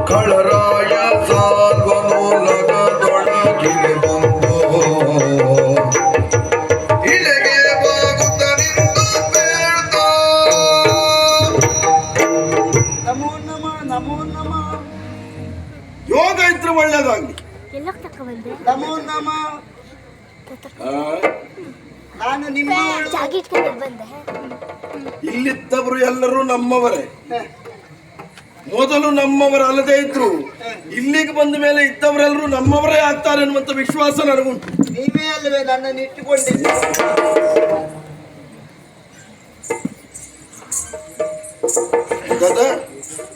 ಖಳರಾಯ ಸಾಲ್ವನು ಲಗದೊಳಗಿಗೆ ಬಂದು ಇಳೆಗೆ ಬಾಗುತ್ತ ನಿಂತು ಬೇಡ್ದ. ನಮೋ ನಮ ನಮೋ ನಮ. ಯೋಗ ಇದ್ರೆ ಒಳ್ಳೇದಾಗ್ಲಿ. ನಮೋ ನಮ. ನಾನು ನಿಮ್ಮ ಇಲ್ಲಿದ್ದವರು ಎಲ್ಲರೂ ನಮ್ಮವರೇ. ಮೊದಲು ನಮ್ಮವರಲ್ಲದೆ ಇದ್ರು ಇಲ್ಲಿಗೆ ಬಂದ ಮೇಲೆ ಇದ್ದವರೆಲ್ಲರೂ ನಮ್ಮವರೇ ಆಗ್ತಾರೆ ಅನ್ನುವಂತ ವಿಶ್ವಾಸ ನನಗುಂಟು. ನೀವೇ ಅಲ್ಲವೇ ನನ್ನನ್ನು ಇಟ್ಟುಕೊಂಡಿದ್ದೆ.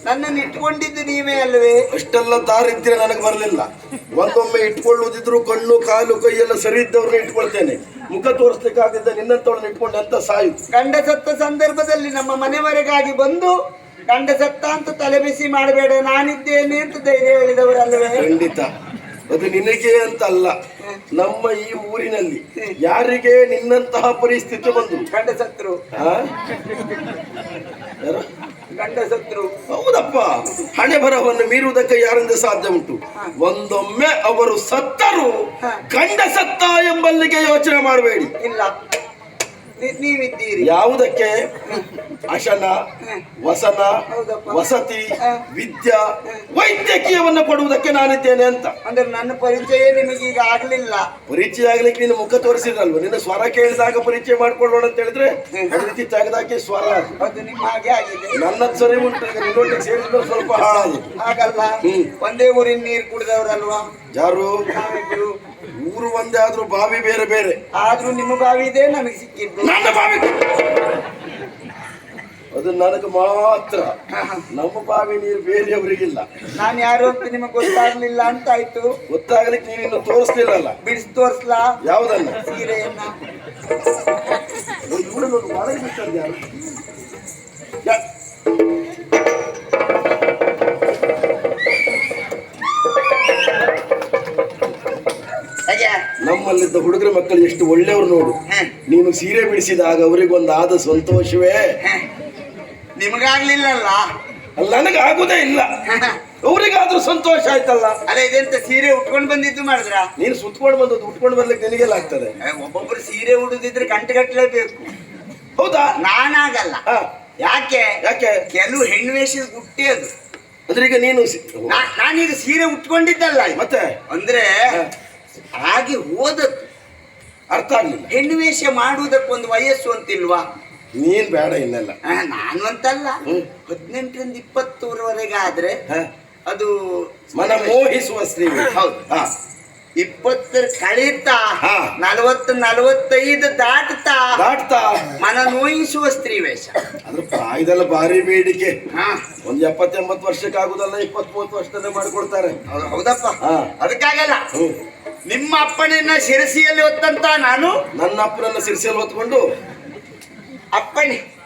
ನನ್ನನ್ನು ಇಟ್ಟುಕೊಂಡಿದ್ದು ನೀವೇ ಅಲ್ವೇ? ಅಷ್ಟೆಲ್ಲ ದಾರಿದ್ರ್ಯ ನನಗೆ ಬರಲಿಲ್ಲ. ಒಂದೊಮ್ಮೆ ಇಟ್ಕೊಳ್ಳುವುದಿದ್ರು ಕಣ್ಣು ಕಾಲು ಕೈಯೆಲ್ಲ ಸರಿ ಇದ್ದವ್ರನ್ನ ಇಟ್ಕೊಳ್ತೇನೆ. ಮುಖ ತೋರಿಸ್ಲಿಕ್ಕಾಗಿದ್ದ ನಿನ್ನಂತವಳನ್ನ ಇಟ್ಕೊಂಡು ಅಂತ ಸಾಯು. ಗಂಡ ಸತ್ತ ಸಂದರ್ಭದಲ್ಲಿ ನಮ್ಮ ಮನೆವರೆಗಾಗಿ ಬಂದು ಗಂಡ ಸತ್ತ ಅಂತ ತಲೆ ಬಿಸಿ ಮಾಡಬೇಡ, ನಾನಿದ್ದೇನೆ ಅಂತ ಧೈರ್ಯ ಹೇಳಿದವರಲ್ವೇ? ಖಂಡಿತ. ಅದು ನಿನಗೆ ಅಂತ ಅಲ್ಲ, ನಮ್ಮ ಈ ಊರಿನಲ್ಲಿ ಯಾರಿಗೆ ನಿನ್ನಂತಹ ಪರಿಸ್ಥಿತಿ ಬಂದು ಗಂಡ ಸತ್ರು ಗಂಡ ಸತ್ರು. ಹೌದಪ್ಪ, ಹಣೆ ಬರಹವನ್ನು ಮೀರುವುದಕ್ಕೆ ಯಾರಿಂದ ಸಾಧ್ಯ ಉಂಟು? ಒಂದೊಮ್ಮೆ ಅವರು ಸತ್ತರು, ಗಂಡ ಸತ್ತ ಎಂಬಲ್ಲಿಗೆ ಯೋಚನೆ ಮಾಡಬೇಡಿ. ಇಲ್ಲ, ನೀವಿದ್ದೀರಿ. ಯಾವುದಕ್ಕೆ? ಅಶನ, ವಸನ, ವಸತಿ, ವಿದ್ಯಾ, ವೈದ್ಯಕೀಯವನ್ನು ಕೊಡುವುದಕ್ಕೆ ನಾನಿದ್ದೇನೆ ಅಂತ. ಅಂದ್ರೆ ನನ್ನ ಪರಿಚಯ ನಿಮಗೆ ಈಗ ಆಗ್ಲಿಲ್ಲ. ಪರಿಚಯ ಆಗ್ಲಿಕ್ಕೆ ನಿನ್ನ ಮುಖ ತೋರಿಸಿದ್ರಲ್ವ? ನಿನ್ನ ಸ್ವರ ಕೇಳಿದಾಗ ಪರಿಚಯ ಮಾಡ್ಕೊಳ್ಳೋಣ ಅಂತ ಹೇಳಿದ್ರೆ ಅದೇ ರೀತಿ ತೆಗೆದಾಕಿ ಸ್ವರ ಅದು ನಿಮ್ಮ ಹಾಗೆ ಆಗಿದೆ. ನನ್ನದು ಸರಿ ಉಂಟು. ಈಗ ನಿನ್ನೊಟ್ಟಿಗೆ ಸೇರಿದ್ರೆ ಸ್ವಲ್ಪ ಹಾಳಾದು. ಹಾಗಲ್ಲ, ಒಂದೇ ಊರಿನ ನೀರು ಕುಡಿದವರಲ್ವಾ ಯಾರು? ಊರು ಒಂದೇ ಆದ್ರೂ ಬಾವಿ ಬೇರೆ ಬೇರೆ. ಆದ್ರೂ ನಿಮ್ಮ ಬಾವಿ ಇದೆ, ನನಗೆ ಸಿಕ್ಕಿದ್ದು ನನ್ನ ಬಾವಿ. ಅದು ನನಗೆ ಮಾತ್ರ. ನಮ್ಮ ಬಾವಿ ನೀರು ಬೇರೆಯವರಿಗಿಲ್ಲ. ನಾನು ಯಾರು ಅಂತ ನಿಮಗೆ ಗೊತ್ತಾಗ್ಲಿಲ್ಲ ಅಂತ ಆಯ್ತು. ಗೊತ್ತಾಗ್ಲಿಕ್ಕೆ ನೀನಿನ್ನು ತೋರಿಸ್ಲಿಲ್ಲಲ್ಲ. ಬಿಡಿಸಿ ತೋರಿಸ್ಲಾ? ಯಾವುದನ್ನ? ಸೀರೆಯನ್ನ. ಒಳಗೆ ಬಿಟ್ಟದ್ದು ಯಾರು? ನಮ್ಮಲ್ಲಿದ್ದ ಹುಡುಗರ ಮಕ್ಕಳು ಎಷ್ಟು ಒಳ್ಳೆಯವರು ನೋಡು. ನೀನು ಸೀರೆ ಬಿಡಿಸಿದಾಗ ಅವರಿಗೊಂದಾದ ಸಂತೋಷವೇ ನಿಮಗಾಗ್ಲಿಲ್ಲಲ್ಲ? ಅಲ್ಲ, ನನಗಾಗುದೇ ಇಲ್ಲ. ಅವರಿಗಾದ್ರೂ ಸಂತೋಷ ಆಯ್ತಲ್ಲ. ಅಲ್ಲ, ಇದೆಂತ ಸೀರೆ ಉಟ್ಕೊಂಡು ಬಂದಿದ್ದು ಮಾಡಿದ್ರ? ನೀನು ಸುತ್ಕೊಂಡು ಬಂದದ್ದು ಉಟ್ಕೊಂಡು ಬರ್ಲಿಕ್ಕೆ ನಿನಗೆಲ್ಲ ಆಗ್ತದೆ? ಒಬ್ಬೊಬ್ರು ಸೀರೆ ಉಡುದಿದ್ರೆ ಗಂಟೆಗಟ್ಟಲೇಬೇಕು. ಹೌದಾ? ನಾನಾಗಲ್ಲ. ಯಾಕೆ? ಯಾಕೆ? ಕೆಲವು ಹೆಣ್ಣು ವೇಷದ ಗುಟ್ಟಿ ಅದು. ಅಂದ್ರೆ ಈಗ ನೀನು ನಾನೀಗ ಸೀರೆ ಉಟ್ಕೊಂಡಿದ್ದಲ್ಲ. ಮತ್ತೆ ಅಂದ್ರೆ ಹಾಗೆ ಹೋದದ್ದು. ಅರ್ಥ ಆಗ್ಲಿಲ್ಲ. ಹೆಣ್ಣು ವೇಷ ಮಾಡುವುದಕ್ಕೊಂದು ವಯಸ್ಸು ಅಂತಿಲ್ವಾ? ನೀನ್ ಬೇಡ ಇನ್ನೆಲ್ಲ. ನಾನು ಅಂತಲ್ಲ, 18ರಿಂದ 20ವರೆಗೆ ಆದ್ರೆ ಅದು ಮನ ಮೋಹಿಸುವ ಸ್ತ್ರೀ. ಹೌದು. 20 ಕಳೀತಾ 40-45 ದಾಟ್ತಾ ಮನ ನೋಯಿಸುವ ಸ್ತ್ರೀ ವೇಷ. ಅದ್ರ ಪ್ರಾಯದಲ್ಲ ಭಾರಿ ಬೇಡಿಕೆ. ಒಂದು 70-80 ವರ್ಷಕ್ಕಾಗುದಲ್ಲ, 20-30 ವರ್ಷದಲ್ಲೇ ಮಾಡ್ಕೊಡ್ತಾರೆ. ಹೌದಪ್ಪ. ಅದಕ್ಕಾಗಲ್ಲ. ನಿಮ್ಮ ಅಪ್ಪನನ್ನ ಶಿರಸಿಯಲ್ಲಿ ಹೊತ್ತಂತ ನಾನು ನನ್ನ ಅಪ್ಪನನ್ನ ಶಿರಸಿಯಲ್ಲಿ ಹೊತ್ಕೊಂಡು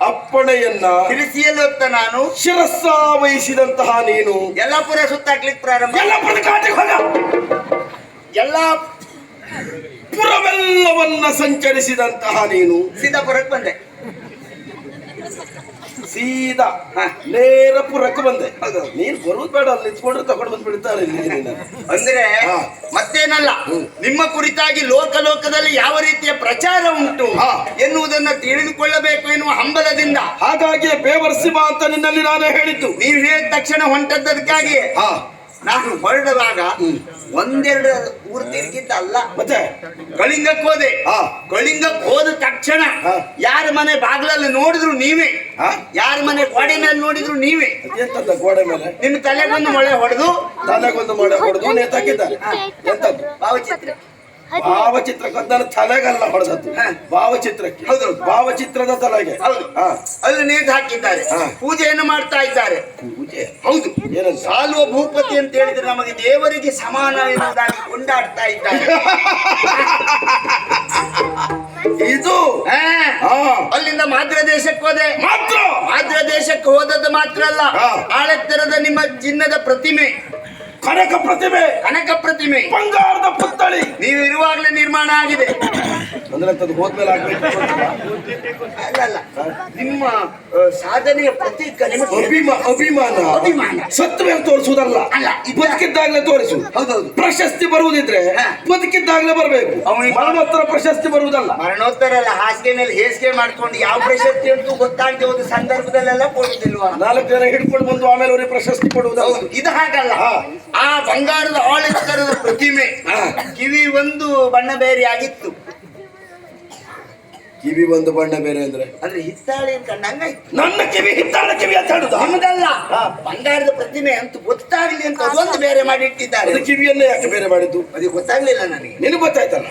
ಅಪ್ಪಣೆಯನ್ನ ಶಿರಸಿಯಲ್ಲಿ ಹೊತ್ತ ನಾನು ಶಿರಸ್ಸ ವಹಿಸಿದಂತಹ ನೀನು ಯಲ್ಲಾಪುರ ಸುತ್ತಾಕ್ಲಿಕ್ಕೆ ಪ್ರಾರಂಭ. ಯಲ್ಲಾಪುರದ ಕಾಟಿಗೆ ಹೋಗ. ಎಲ್ಲ ಪುರವೆಲ್ಲವನ್ನ ಸಂಚರಿಸಿದಂತಹ ನೀನು ಸೀತಾಪುರಕ್ಕೆ ಬಂದೆ. ಸೀದಾ ನೇರ ಪುರಕ್ಕೆ ಬಂದೆ. ನೀನ್ ಬರುವುದು ಬೇಡ, ಅಲ್ಲಿ ನಿಂತ್ಕೊಂಡ್ರೆ ತಗೊಂಡು ಬಂದ್ಬಿಡ್ತಾರೆ. ಅಂದ್ರೆ ಮತ್ತೇನಲ್ಲ, ನಿಮ್ಮ ಕುರಿತಾಗಿ ಲೋಕದಲ್ಲಿ ಯಾವ ರೀತಿಯ ಪ್ರಚಾರ ಉಂಟು ಎನ್ನುವುದನ್ನ ತಿಳಿದುಕೊಳ್ಳಬೇಕು ಎನ್ನುವ ಹಂಬಲದಿಂದ, ಹಾಗಾಗಿ ಬೇವರ್ಸಿ ಬಾ ಅಂತ ನಿನ್ನಲ್ಲಿ ನಾನೇ ಹೇಳಿದ್ದು. ನೀವು ಹೇಳಿದ ತಕ್ಷಣ ಹೊಂಟದ್ದಕ್ಕಾಗಿ ನಾನು ಹೊರಡುವಾಗ ಒಂದೆರಡು ಊರು ತಿರುಗಿದ್ದಲ್ಲ, ಮತ್ತೆ ಕಳಿಂಗಕ್ಕೆ ಹೋದೆ. ಕಳಿಂಗಕ್ಕೆ ಹೋದ ತಕ್ಷಣ ಯಾರ ಮನೆ ಬಾಗಿಲಲ್ಲಿ ನೋಡಿದ್ರು ನೀವೇ, ಯಾರ ಮನೆ ಗೋಡೆ ಮೇಲೆ ನೋಡಿದ್ರು ನೀವೇ. ಗೋಡೆ ಮೇಲೆ ನಿನ್ನ ತಲೆಗೊಂದು ಮೊಳೆ ಹೊಡೆದು ನೇತಾಕಿದ್ದಾರೆ. ಎಂತದ್ದು? ಭಾವಚಿತ್ರ. ಭಾವಚಿತ್ರ ಕದ್ದನ ತಲೆಗಲ್ಲ ಹೊಡೆದದ್ದು, ಭಾವಚಿತ್ರಕ್ಕೆ. ಹೌದು, ಭಾವಚಿತ್ರದ ತಲೆಗೆ. ಹೌದು, ಅಲ್ಲಿ ನೇತು ಹಾಕಿದ್ದಾರೆ, ಪೂಜೆಯನ್ನು ಮಾಡ್ತಾ ಇದ್ದಾರೆ. ಪೂಜೆ? ಹೌದು. ಸಾಲ್ವ ಭೂಪತಿ ಅಂತ ಹೇಳಿದ್ರೆ ನಮಗೆ ದೇವರಿಗೆ ಸಮಾನ ಎನ್ನುವುದಾಗಿ ಕೊಂಡಾಡ್ತಾ ಇದ್ದಾರೆ. ಇದು ಅಲ್ಲಿಂದ ಮಾದ್ರ ದೇಶಕ್ಕೆ ಹೋದೆ. ಮಾದ್ರ ದೇಶಕ್ಕೆ ಹೋದದ್ದು ಮಾತ್ರ ಅಲ್ಲ, ಆಳೆತ್ತರದ ನಿಮ್ಮ ಚಿನ್ನದ ಪ್ರತಿಮೆ ಕನಕ ಪ್ರತಿಮೆ, ಕನಕ ಪ್ರತಿಮೆ ಬಂಗಾರದ ಪುತ್ಥಳಿ ನೀವು ಇರುವಾಗಲೇ ನಿರ್ಮಾಣ ಆಗಿದೆ. ಅಂದ್ರೆ ಅಂತದ್ದು ಹೋದ್ಮೇಲೆ ಆಗ್ಬೇಕು ಅಲ್ಲ ನಿಮ್ಮ ಸಾಧನೆಯ ಪ್ರತೀಕ ನಿಮಗೆ ಅಭಿಮಾನ ಅಭಿಮಾನ. ಸತ್ತ ಮೇಲೆ ತೋರಿಸುವುದಲ್ಲ, ಅಲ್ಲ, ಬದುಕಿದ್ದಾಗಲೇ ತೋರಿಸು. ಹೌದೌದು. ಪ್ರಶಸ್ತಿ ಬರುವುದಿದ್ರೆ ಬದುಕಿದ್ದಾಗಲೇ ಬರಬೇಕು, ಅವನಿಗೆ ಮರಣೋತ್ತರ ಪ್ರಶಸ್ತಿ ಬರುವುದಲ್ಲ. ಮರಣೋತ್ತರ ಅಲ್ಲ, ಹಾಸಿಗೆ ಮೇಲೆ ಹೇಸಿಗೆ ಮಾಡ್ಕೊಂಡು ಯಾವ ಪ್ರಶಸ್ತಿ ಅಂತೂ ಗೊತ್ತಾಗದೆ ಹೋದ ಸಂದರ್ಭದಲ್ಲೆಲ್ಲ ಕೊಡುದಿಲ್ವಾ? 4 ಜನ ಹಿಡ್ಕೊಂಡು ಬಂದು ಆಮೇಲೆ ಅವರಿಗೆ ಪ್ರಶಸ್ತಿ ಕೊಡುವುದಲ್ಲ. ಇದು ಹಾಗಲ್ಲ. ಆ ಬಂಗಾರದ ಆಳೆತ್ತರದ ಪ್ರತಿಮೆ ಕಿವಿ ಒಂದು ಬಣ್ಣ ಬೇರೆ ಆಗಿತ್ತು. ಕಿವಿ ಒಂದು ಬಣ್ಣ ಬೇರೆ ಅಂದ್ರೆ ಹಿತ್ತಾಳೆ ಕಂಡಂಗಾಯ್ತು. ನನ್ನ ಕಿವಿ ಹಿತ್ತಾಳ ಕಿವಿ ಅಂತ ಹೇಳುದು ನಿಮ್ಮದಲ್ಲ. ಬಂಗಾರದ ಪ್ರತಿಮೆ ಅಂತ ಗೊತ್ತಾಗ್ಲಿ ಅಂತ ಅದೊಂದು ಬೇರೆ ಮಾಡಿ ಇಟ್ಟಿದ್ದಾರೆ. ಅದು ಕಿವಿಯನ್ನೇ ಯಾಕೆ ಬೇರೆ ಮಾಡಿದ್ದು? ಅದು ಗೊತ್ತಾಗ್ಲಿಲ್ಲ ನನಗೆ. ನಿನಗೆ ಗೊತ್ತಾಯ್ತಲ್ಲ,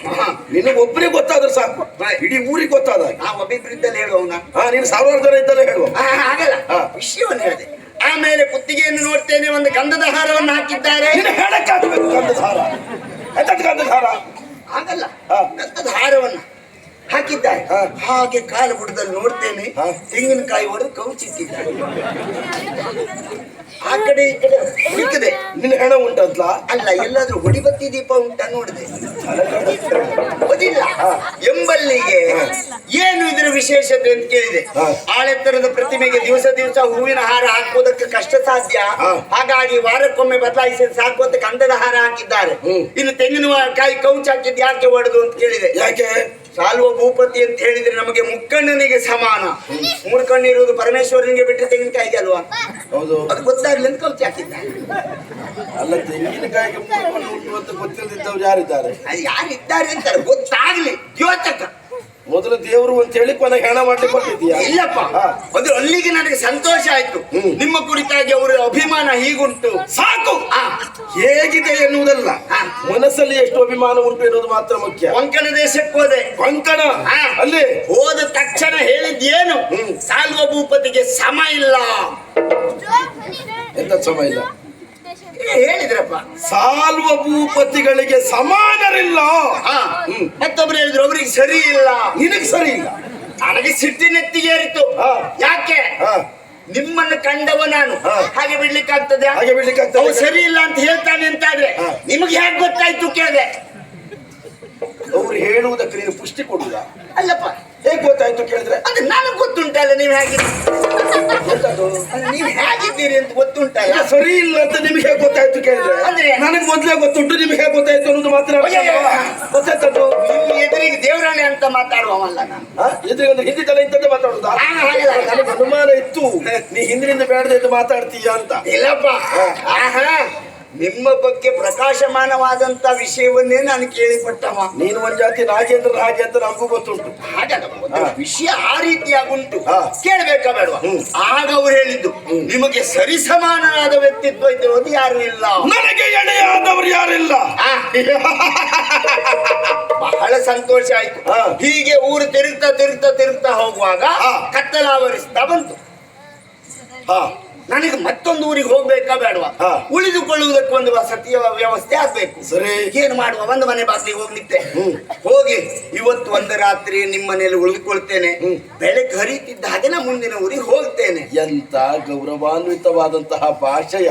ನಿನಗೆ ಒಬ್ಬರಿಗೆ ಗೊತ್ತಾದ್ರೆ ಸಾಕು, ಇಡೀ ಊರಿಗೆ ಗೊತ್ತಾದ. ನಾವು ಒಬ್ಬಿಬ್ಬರಿದ್ದಲ್ಲಿ ಹೇಳುವವನ. ನೀನು 1000 ಜನ ಇದ್ದಲ್ಲೇ ಹೇಳುವ. ಹಾಗಲ್ಲ, ವಿಷಯವನ್ನು ಹೇಳಿದೆ. ಆಮೇಲೆ ಕುತ್ತಿಗೆಯನ್ನು ನೋಡ್ತೇನೆ, ಒಂದು ಗಂಧದ ಹಾರವನ್ನು ಹಾಕಿದ್ದಾರೆ. ಹೇಳಕ್ಕಾಗಬೇಕು ಗಂಧದ ಹಾರ, ಗಂಧದ ಹಾರ ಆಗಲ್ಲ, ಗಂಧದ ಹಾರವನ್ನು ಹಾಕಿದ್ದಾರೆ. ಹಾಗೆ ಕಾಲು ಬುಡದಲ್ಲಿ ನೋಡ್ತೇನೆ, ತೆಂಗಿನಕಾಯಿ ಹೊಡೆದು ಕೌಚಿಟ್ಟಿದ್ದಾರೆ. ಆ ಕಡೆ ಈ ಕಡೆ ಹುಡುಕಿದೆ, ನಿನ್ನ ಹೆಣ ಉಂಟಂತ. ಅಲ್ಲ, ಎಲ್ಲಾದ್ರೂ ಹೊಡಿಬತ್ತಿ ದೀಪ ಉಂಟ ನೋಡಿದೆ, ಓದಿಲ್ಲ. ಎಂಬಲ್ಲಿಗೆ ಏನು ಇದರ ವಿಶೇಷತೆ ಅಂತ ಕೇಳಿದೆ. ಆಳೆತ್ತರದ ಪ್ರತಿಮೆಗೆ ದಿವಸ ದಿವಸ ಹೂವಿನ ಹಾರ ಹಾಕುವುದಕ್ಕೆ ಕಷ್ಟ ಸಾಧ್ಯ, ಹಾಗಾಗಿ ವಾರಕ್ಕೊಮ್ಮೆ ಬದಲಾಯಿಸಿ ಸಾಕು ಅಂತ ಗಂಧದ ಹಾರ ಹಾಕಿದ್ದಾರೆ. ಇನ್ನು ತೆಂಗಿನಕಾಯಿ ಕೌಚ್ ಹಾಕಿದ್ದು ಯಾಕೆ ಹೊಡೆದು ಅಂತ ಕೇಳಿದೆ. ಯಾಕೆ? ಸಾಲ್ವ ಭೂಪತಿ ಅಂತ ಹೇಳಿದ್ರೆ ನಮಗೆ ಮುಕ್ಕಣ್ಣನಿಗೆ ಸಮಾನ. 3 ಕಣ್ಣಿರುವುದು ಪರಮೇಶ್ವರನಿಗೆ ಬಿಟ್ಟರೆ ತೆಂಗಿನಕಾಯಿಗೆ ಅಲ್ವಾ? ಹೌದು, ಅದು ಗೊತ್ತಾಗ್ಲಿ ಅಂತ ಕೌಚಿ ಹಾಕಿದ್ದಾರೆ. ಅಲ್ಲ, ತೆಂಗಿನಕಾಯಿಗೆ ಉಂಟು ಅಂತ ಗೊತ್ತಿಲ್ಲದಿದ್ದವ್ರು ಯಾರಿದ್ದಾರೆ? ಅದು ಯಾರಿದ್ದಾರೆ ಅಂತಾರೆ ಗೊತ್ತಾಗ್ಲಿ. ದ್ಯೋತಕ ಮೊದಲು ದೇವರು ಅಂತ ಹೇಳಿ ಕೊನೆಗೆ ಹೆಣ ಮಾಡ್ಲಿಕ್ಕೆ ಕೊಟ್ಟಿದ್ದೀಯಾ? ಇಲ್ಲಪ್ಪ, ಅದು ಅಲ್ಲಿಗೆ ನನಗೆ ಸಂತೋಷ ಆಯ್ತು. ನಿಮ್ಮ ಕುರಿತಾಗಿ ಅವರ ಅಭಿಮಾನ ಹೀಗುಂಟು ಸಾಕು. ಹೇಗಿದೆ ಎನ್ನುವುದಲ್ಲ, ಮನಸ್ಸಲ್ಲಿ ಎಷ್ಟು ಅಭಿಮಾನ ಉಂಟು ಎನ್ನುವುದು ಮಾತ್ರ ಮುಖ್ಯ. ಕೊಂಕಣ ದೇಶಕ್ಕೆ ಹೋದೆ. ಕೊಂಕಣ ಅಲ್ಲಿ ಹೋದ ತಕ್ಷಣ ಹೇಳಿದ್ದೇನು? ಸಾಲ್ವ ಭೂಪತಿಗೆ ಸಮ ಇಲ್ಲ. ಎಂತ ಸಮ ಇಲ್ಲ ಹೇಳಿದ್ರಪ್ಪ. ಸಾಲ್ವ ಭೂಪತಿಗಳಿಗೆ ಸಮಾನರಿಲ್ಲ. ಮತ್ತೊಬ್ರು ಹೇಳಿದ್ರು ಅವರಿಗೆ ಸರಿ ಇಲ್ಲ. ನಿನಗೆ ಸರಿ ಇಲ್ಲ. ನನಗೆ ಸಿಟ್ಟಿನೆತ್ತಿಗೆ ಏರಿತು. ಯಾಕೆ? ನಿಮ್ಮನ್ನು ಕಂಡವ ನಾನು, ಹಾಗೆ ಬಿಡ್ಲಿಕ್ಕಾಗ್ತದೆ? ಹಾಗೆ ಬಿಡ್ಲಿಕ್ಕಾಗ್ತದೆ. ಅವ ಸರಿ ಇಲ್ಲ ಅಂತ ಹೇಳ್ತಾನೆ ಅಂತಾದ್ರೆ ನಿಮಗೆ ಹೇಗೆ ಗೊತ್ತಾಯ್ತು ಕೇಳಿದೆ. ಅವ್ರು ಹೇಳುವುದಕ್ಕೆ ನೀನು ಪುಷ್ಟಿ ಕೊಡುವುದ? ಅಲ್ಲಪ್ಪ, ಹೇಗೆ ಗೊತ್ತಾಯ್ತು ಕೇಳಿದ್ರೆ? ಅದು ನನಗೆ ಗೊತ್ತುಂಟಲ್ಲ ನೀವು ಹೇಗಿದ್ದೀರಿ, ನೀವು ಹೇಗಿದ್ದೀರಿ ಅಂತ ಗೊತ್ತುಂಟಲ್ಲ. ಸರಿ ಇಲ್ಲ ಅಂತ ನಿಮಗೆ ಹೇಗೆ ಗೊತ್ತಾಯ್ತು ಕೇಳಿದ್ರೆ? ಅಂದ್ರೆ ನನಗೆ ಮೊದಲೇ ಗೊತ್ತುಂಟು, ನಿಮಗೆ ಹೇಗೆ ಗೊತ್ತಾಯ್ತು ಅನ್ನೋದು ಮಾತ್ರ ಗೊತ್ತಾಯ್ತು. ನಿಮ್ಮ ಎದುರಿಗೆ ದೇವರಾಣೆ ಅಂತ ಮಾತಾಡುವವಲ್ಲ ನಾನು. ಎದುರಿಗೆ ಹಿಂದಿ ತಲೆ ಇಂಥದ್ದೇ ಮಾತಾಡುದಾ? ನನಗೆ ಅನುಮಾನ ಇತ್ತು ನೀ ಹಿಂದಿನಿಂದ ಬೇಡದೆ ಅಂತ ಮಾತಾಡ್ತೀಯ ಅಂತ. ಇಲ್ಲಪ್ಪ, ನಿಮ್ಮ ಬಗ್ಗೆ ಪ್ರಕಾಶಮಾನವಾದಂತ ವಿಷಯವನ್ನೇ ನಾನು ಕೇಳಿಪಟ್ಟವ. ನೀನು ಒಂದ್ ಜಾತಿ ನಾಗೇಂದ್ರ ಹಾಗೆ ಅಂತ ನಮಗೂ ಗೊತ್ತುಂಟು. ವಿಷಯ ಆ ರೀತಿಯಾಗುಂಟು, ಕೇಳಬೇಕಾ ಬೇಡವಾ? ಆಗ ಅವ್ರು ಹೇಳಿದ್ದು ನಿಮಗೆ ಸರಿ ಸಮಾನವಾದ ವ್ಯಕ್ತಿತ್ವ ಇದ್ದಿರೋದು ಯಾರು ಇಲ್ಲ, ನನಗೆ ಎಣೆಯಾದವರು ಯಾರಿಲ್ಲ. ಬಹಳ ಸಂತೋಷ ಆಯ್ತು. ಹೀಗೆ ಊರು ತಿರುಗ್ತಾ ಹೋಗುವಾಗ ಕತ್ತಲಾವರಿಸ್ತಾ ಬಂತು. ನನಗೆ ಮತ್ತೊಂದು ಊರಿಗೆ ಹೋಗ್ಬೇಕಾ ಬೇಡವಾ? ಉಳಿದುಕೊಳ್ಳುವುದಕ್ಕೆ ಒಂದು ವಸತಿಯ ವ್ಯವಸ್ಥೆ ಆಗ್ಬೇಕು. ಸರಿ, ಏನು ಮಾಡುವ? ಒಂದು ಮನೆ ಬಾಗಿಲಿಗೆ ಹೋಗ್ಲಿಕ್ಕೆ ಹೋಗಿ ಇವತ್ತು ಒಂದು ರಾತ್ರಿ ನಿಮ್ಮ ಮನೆಯಲ್ಲಿ ಉಳಿದುಕೊಳ್ತೇನೆ, ಬೆಳಗ್ಗೆ ಹರಿತಿದ್ದ ಹಾಗೆ ನಾ ಮುಂದಿನ ಊರಿಗೆ ಹೋಗ್ತೇನೆ. ಎಂತ ಗೌರವಾನ್ವಿತವಾದಂತಹ ಭಾಷೆಯ.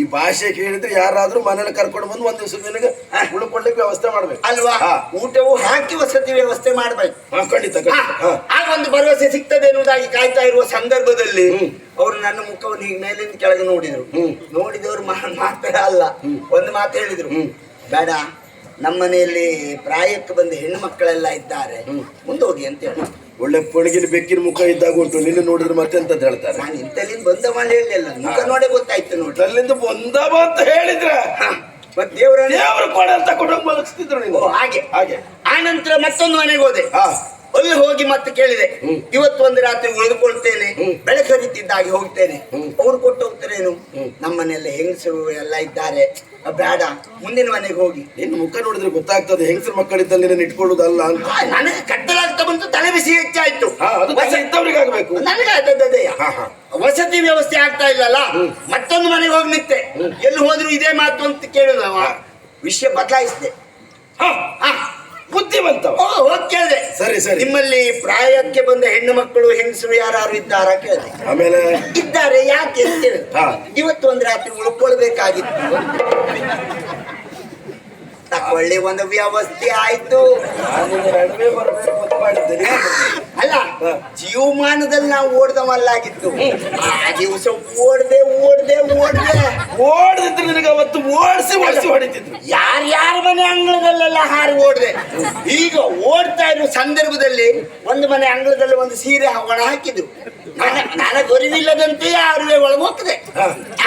ಈ ಭಾಷೆ ಕೇಳಿದ್ರೆ ಯಾರಾದ್ರೂ ಮನೇಲಿ ಕರ್ಕೊಂಡು ಬಂದು ಒಂದ್ ದಿವಸ ನಿನಗೆ ಉಳ್ಕೊಳ್ಳಿಕ್ಕೆ ವ್ಯವಸ್ಥೆ ಮಾಡ್ಬೇಕು ಅಲ್ವಾ? ಊಟವು ಹಾಕಿ ವಸತಿ ವ್ಯವಸ್ಥೆ ಮಾಡ್ಬೇಕು. ಖಂಡಿತ. ಆಗ ಒಂದು ಭರವಸೆ ಸಿಗ್ತದೆ ಎನ್ನುವುದಾಗಿ ಕಾಯ್ತಾ ಇರುವ ಸಂದರ್ಭದಲ್ಲಿ ಅವರು ನನ್ನ ಮುಖವನ್ನು ಈಗ ಮೇಲಿಂದ ಕೆಳಗೆ ನೋಡಿದ್ರು. ನೋಡಿದವರು ಮಾತ್ರ ಅಲ್ಲ, ಒಂದು ಮಾತು ಹೇಳಿದ್ರು, ಬೇಡ, ನಮ್ಮನೆಯಲ್ಲಿ ಪ್ರಾಯಕ್ಕೆ ಬಂದ ಹೆಣ್ಣು ಮಕ್ಕಳೆಲ್ಲ ಇದ್ದಾರೆ, ಮುಂದೋಗಿ ಅಂತ ಹೇಳಿ. ಒಳ್ಳೆ ಪೊಣಗಿನ ಬೆಕ್ಕಿನ ಮುಖ ಇದ್ದಾಗ ಉಂಟು, ನಿನ್ನ ನೋಡಿದ್ರೆ ಮತ್ತೆ ಅಂತ ಹೇಳ್ತಾರೆ. ನಾನು ಇಂತಲ್ಲಿಂದ ಬಂದ ಮಾಡಿ ಹೇಳಿಲ್ಲ, ಮುಖ ನೋಡೇ ಗೊತ್ತಾಯ್ತು ನೋಡಿ. ಅಲ್ಲಿಂದ ಬಂದವ ಅಂತ ಹೇಳಿದ್ರೆ ಮತ್ತೆ ದೇವರು ಕೊಡ ಅಂತ ಕೊಡೋಕೆ ಮಲಗಿಸ್ತಿದ್ರು ನೀವು. ಹಾಗೆ ಆ ನಂತರ ಮತ್ತೊಂದು ಮನೆಗೆ ಹೋದೆ. ಅಲ್ಲಿ ಹೋಗಿ ಮತ್ತೆ ಕೇಳಿದೆ, ಇವತ್ತು ಒಂದು ರಾತ್ರಿ ಉಳಿದುಕೊಳ್ತೇನೆ, ಬೆಳಕು ಹರಿತಿದ್ದಾಗಿ ಹೋಗ್ತೇನೆ. ಅವ್ರು ಕೊಟ್ಟು ಹೋಗ್ತಾರೇನು, ನಮ್ಮನೆಲ್ಲ ಹೆಂಗಸರು ಎಲ್ಲ ಇದ್ದಾರೆ, ಬೇಡ, ಮುಂದಿನ ಮನೆಗೆ ಹೋಗಿ. ನಿನ್ನ ಮುಖ ನೋಡಿದ್ರೆ ಗೊತ್ತಾಗ್ತದೆ ಹೆಂಗಸರು ಮಕ್ಕಳಿದ್ದಲ್ಲಿ ನಿನ್ನ ಇಟ್ಕೊಳ್ಳುದಲ್ಲ ಅಂತ. ನನಗೆ ಕತ್ತಲಾಗ್ತಾ ಬಂತು, ತಲೆ ಬಿಸಿ ಹೆಚ್ಚಾಯ್ತು. ಇದ್ದವ್ರಿಗೆ ಆಗ್ಬೇಕು, ನನಗೆ ಆದದ್ದೇ. ವಸತಿ ವ್ಯವಸ್ಥೆ ಆಗ್ತಾ ಇಲ್ಲಲ್ಲ, ಮತ್ತೊಂದು ಮನೆಗೆ ಹೋಗಿ ನಿಂತೆ. ಎಲ್ಲಿ ಹೋದ್ರು ಇದೇ ಮಾತು ಅಂತ ಕೇಳುದವ. ವಿಷಯ ಬದಲಾಯಿಸಿದೆ. ಬುದ್ಧಿವಂತವ. ಹೋಗಿ ಕೇಳಿದೆ. ಸರಿ ಸರಿ. ನಿಮ್ಮಲ್ಲಿ ಪ್ರಾಯಕ್ಕೆ ಬಂದ ಹೆಣ್ಣು ಮಕ್ಕಳು ಹೆಂಗಸರು ಯಾರು ಇದ್ದಾರ ಕೇಳಿದೆ. ಆಮೇಲೆ ಇದ್ದಾರೆ, ಯಾಕೆ ಅಂತ ಕೇಳಿದೆ. ಹಾ. ಇವತ್ತು ಒಂದು ರಾತ್ರಿ ಉಳ್ಕೊಳ್ಬೇಕಾಗಿತ್ತು. ಒಳ್ಳೆ ಒಂದು ವ್ಯವಸ್ಥೆ ಆಯ್ತು. ನಡುವೆ ಬರಬೇಕು ಗೊತ್ತು ಮಾಡಿದ್ದೇನೆ. ಅಲ್ಲ, ಜೀವಮಾನದಲ್ಲಿ ನಾವು ಓಡ್ದವಲ್ಲಾಗಿತ್ತು. ಆ ದಿವಸ ಓಡ್ದೆ ಓಡದಿದ್ರೆ ನಿನಗೆ ಅವತ್ತು ಓಡಿಸಿ ಹೊಡಿತಿದ್ರು. ಯಾರ್ಯಾರ ಮನೆ ಅಂಗಳದಲ್ಲೆಲ್ಲ ಹಾರಿ ಓಡ್ದೆ. ಈಗ ಓಡ್ತಾ ಇರೋ ಸಂದರ್ಭದಲ್ಲಿ ಒಂದು ಮನೆ ಅಂಗಳದಲ್ಲಿ ಒಂದು ಸೀರೆ ಒಣ ಹಾಕಿದ್ರು. ನನಗೆ ಅರಿವಿಲ್ಲದಂತೆ ಅರಿವೆ ಒಳಗೆ ಹೋಗ್ತದೆ.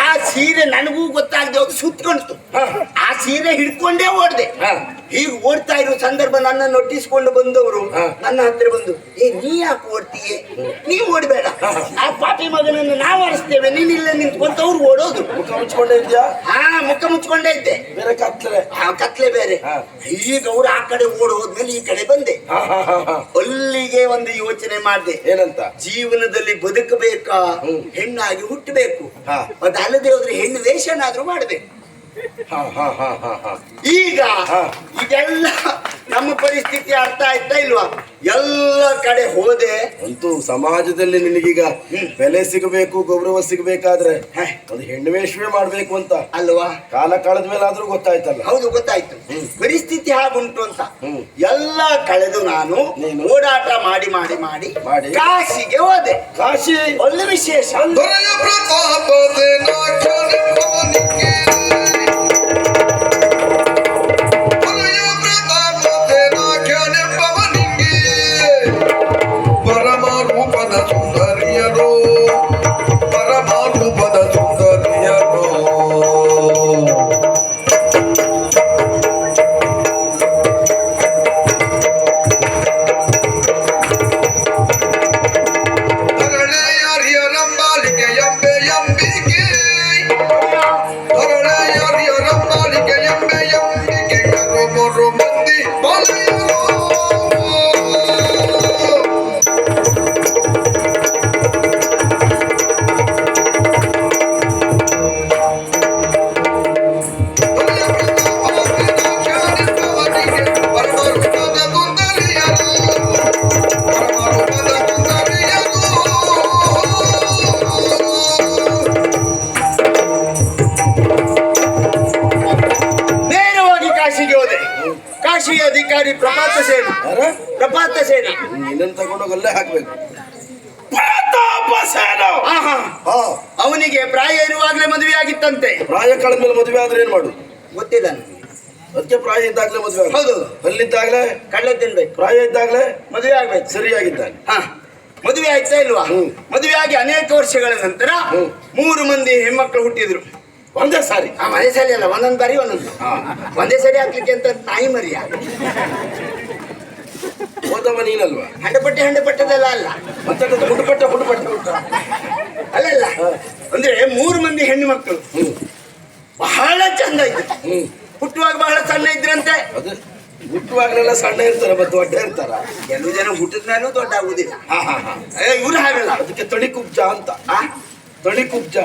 ಆ ಸೀರೆ ನನಗೂ ಗೊತ್ತಾಗದೆ ಹೋಗಿ ಸುತ್ಕೊಂಡ್ತು. ಆ ಸೀರೆ ಹಿಡ್ಕೊಂಡೇ ಓಡ್ದೆ. ಹೀಗೆ ಓಡ್ತಾ ಇರೋ ಸಂದರ್ಭ ನನ್ನನ್ನು ಒಟ್ಟಿಸ್ಕೊಂಡು ಬಂದವರು ನನ್ನ ಹತ್ರ ಬಂದು, ನೀ ಯಾಕೆ ಓಡ್ತೀಯೇ, ನೀ ಓಡ್ಬೇಡ, ಆ ಪಾಪಿ ಮಗನನ್ನು ನಾವು ಆರಿಸ್ತೇವೆ, ನೀನಿಲ್ಲ ನಿಂತ್ಕೊಂತವ್ರು ಓಡೋದು. ಮುಖ ಮುಚ್ಕೊಂಡೇ ಇದ್ಯಾ? ಮುಖ ಮುಚ್ಕೊಂಡೇ ಇದ್ದೆ. ಬೇರೆ ಕತ್ಲೆ ಕತ್ಲೆ ಬೇರೆ. ಈಗ ಅವ್ರು ಆ ಕಡೆ ಓಡ್ ಹೋದ್ಮೇಲೆ ಈ ಕಡೆ ಬಂದೆ. ಅಲ್ಲಿಗೆ ಒಂದು ಯೋಚನೆ ಮಾಡಿದೆ. ಏನಂತ? ಜೀವನದಲ್ಲಿ ಬದುಕಬೇಕಾ, ಹೆಣ್ಣಾಗಿ ಹುಟ್ಟಬೇಕು, ಅದಲ್ಲದೆ ಹೋದ್ರೆ ಹೆಣ್ಣು ವೇಷನಾದ್ರೂ ಮಾಡ್ಬೇಕು. ಈಗ ಇದೆಲ್ಲ ನಮ್ಮ ಪರಿಸ್ಥಿತಿ ಅರ್ಥ ಆಯ್ತಾ ಇಲ್ವಾ? ಎಲ್ಲ ಕಡೆ ಹೋದೆ. ಅಂತೂ ಸಮಾಜದಲ್ಲಿ ನಿನಗೀಗ ಬೆಲೆ ಸಿಗಬೇಕು, ಗೌರವ ಸಿಗಬೇಕಾದ್ರೆ ಒಂದು ಹೆಣ್ಣು ವೇಷವೇ ಮಾಡ್ಬೇಕು ಅಂತ ಅಲ್ವಾ? ಕಾಲ ಕಳೆದ ಮೇಲೆ ಆದ್ರೂ ಗೊತ್ತಾಯ್ತಲ್ಲ. ಹೌದು, ಗೊತ್ತಾಯ್ತು. ಪರಿಸ್ಥಿತಿ ಹಾಗುಂಟು ಅಂತ ಎಲ್ಲ ಕಳೆದು ನಾನು ಓಡಾಟ ಮಾಡಿ ಮಾಡಿ ಮಾಡಿ ಕಾಶಿಗೆ ಹೋದೆ. ಕಾಶಿ ಒಳ್ಳೆ ವಿಶೇಷ. ದೊರೆಯ ಪ್ರತಾಪದೇನಾಖ್ಯಾನೆಂಬವನಿಗೆ ಪರಮಾರೂಪದ ಸುಂದರಿಯರು, ಪರಮಾರೂಪದ ಸುಂದರಿಯರು. ತರಳೆಯರಿಯರಂಬಾಲಿಕೆ ಎಂಬೆ ಎಂಬಿಕೆ, ತರಳೆಯರಿಯರಂಬಾಲಿಕೆ ಎಂಬೆ ಎಂಬಿಕೆ, ಮೂರು ಮಂದಿ ಬಾಲೆಯರು. ಕಾಶಿಯ ಅಧಿಕಾರಿ ಪ್ರಪಾತ ಸೇನ. ನಿನ್ನನ್ನು ತಗೊಂಡೋಗಿ ಅಲ್ಲೇ ಹಾಕ್ಬೇಕು. ಅವನಿಗೆ ಪ್ರಾಯ ಇರುವಾಗಲೇ ಮದುವೆ ಆಗಿತ್ತಂತೆ. ಪ್ರಾಯ ಕಳೆದ ಮೇಲೆ ಮದುವೆ ಆದ್ರೆ ಏನ್ ಮಾಡು ಗೊತ್ತಿಲ್ಲ ನನಗೆ. ಅದಕ್ಕೆ ಪ್ರಾಯ ಇದ್ದಾಗಲೇ ಮದುವೆ. ಹೌದು, ಅಲ್ಲಿದ್ದಾಗಲೇ ಕಳ್ಳೆ ತಿನ್ಬೇಕು, ಪ್ರಾಯ ಇದ್ದಾಗಲೇ ಮದುವೆ ಆಗ್ಬೇಕು. ಸರಿಯಾಗಿದ್ದಾನೆ. ಮದುವೆ ಆಯ್ತಾ ಇಲ್ವಾ? ಮದುವೆ ಆಗಿ ಅನೇಕ ವರ್ಷಗಳ ನಂತರ 3 ಮಂದಿ ಹೆಣ್ಮಕ್ಳು ಹುಟ್ಟಿದ್ರು. ಒಂದೇ ಸಾರಿ? ಒಂದೇ ಸಾರಿ ಅಲ್ಲ, ಒಂದೊಂದು ಬಾರಿ ಒಂದೊಂದು. ಒಂದೇ ಸಾರಿ ಹಾಕ್ಲಿಕ್ಕೆ ಅಂತ ನಾಯಿ ಮರಿಯ ಹೋದವ ನೀನಲ್ವಾ? ಹಂಡಪಟ್ಟದಲ್ಲ ಅಲ್ಲ, ಮತ್ತೆ ಹುಡುಪಟ್ಟ ಅಲ್ಲ. ಅಂದ್ರೆ 3 ಮಂದಿ ಹೆಣ್ಣು ಮಕ್ಕಳು ಬಹಳ ಚಂದ ಇದ್ರು. ಹುಟ್ಟುವಾಗ ಬಹಳ ಸಣ್ಣ ಇದ್ರಂತೆ. ಅದು ಹುಟ್ಟುವಾಗಲೆಲ್ಲ ಸಣ್ಣ ಇರ್ತಾರ, ಮತ್ತೆ ದೊಡ್ಡ ಇರ್ತಾರ. ಕೆಲವು ಜನ ಹುಟ್ಟಿದ ಮೇಲೂ ದೊಡ್ಡ ಆಗುದಿಲ್ಲ. ಇವ್ರು ಹಾಗಲ್ಲ. ಅದಕ್ಕೆ ತಳಿ ಕುಬ್ಜ ಅಂತ. ತಳಿ ಕುಬ್ಜ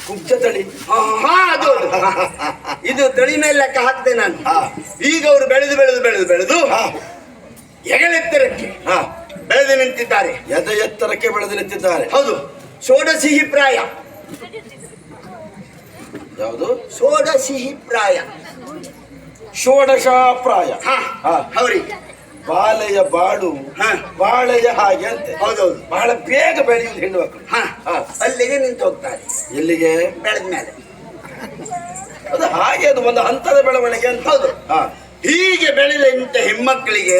ಕುಬ್ಜ ತಳಿ. ಅದು ಇದು ತಳಿ ಮೇಲೆ ಲೆಕ್ಕ ಹಾಕ್ದೆ ನಾನು. ಈಗ ಅವರು ಬೆಳೆದು ಎಗಳೆತ್ತರಕ್ಕೆ ಬೆಳೆದು ನಿಂತಿದ್ದಾರೆ. ಎತ್ತರಕ್ಕೆ ಬೆಳೆದು ನಿಂತಿದ್ದಾರೆ. ಹೌದು, ಷೋಡಶಿಹಿ ಪ್ರಾಯ. ಯಾವುದು? ಷೋಡಶಿಹಿ ಪ್ರಾಯ. ಷೋಡಶ ಪ್ರಾಯ. ಅವರಿಗೆ ಬಾಲೆಯ ಬಾಡು ಬಾಳೆಯ ಹಾಗೆ ಅಂತೆ. ಹೌದೌದು, ಬಹಳ ಬೇಗ ಬೆಳೆಯುವುದು ಹೆಣ್ಣು ಮಕ್ಕಳು. ಅಲ್ಲಿಗೆ ನಿಂತು ಹೋಗ್ತಾರೆ. ಎಲ್ಲಿಗೆ? ಬೆಳೆದ ಮೇಲೆ. ಅದು ಹಾಗೆ, ಅದು ಒಂದು ಹಂತದ ಬೆಳವಣಿಗೆ ಅಂತ. ಹೌದು. ಹೀಗೆ ಬೆಳೆದ ಇಂಥ ಹೆಣ್ಮಕ್ಕಳಿಗೆ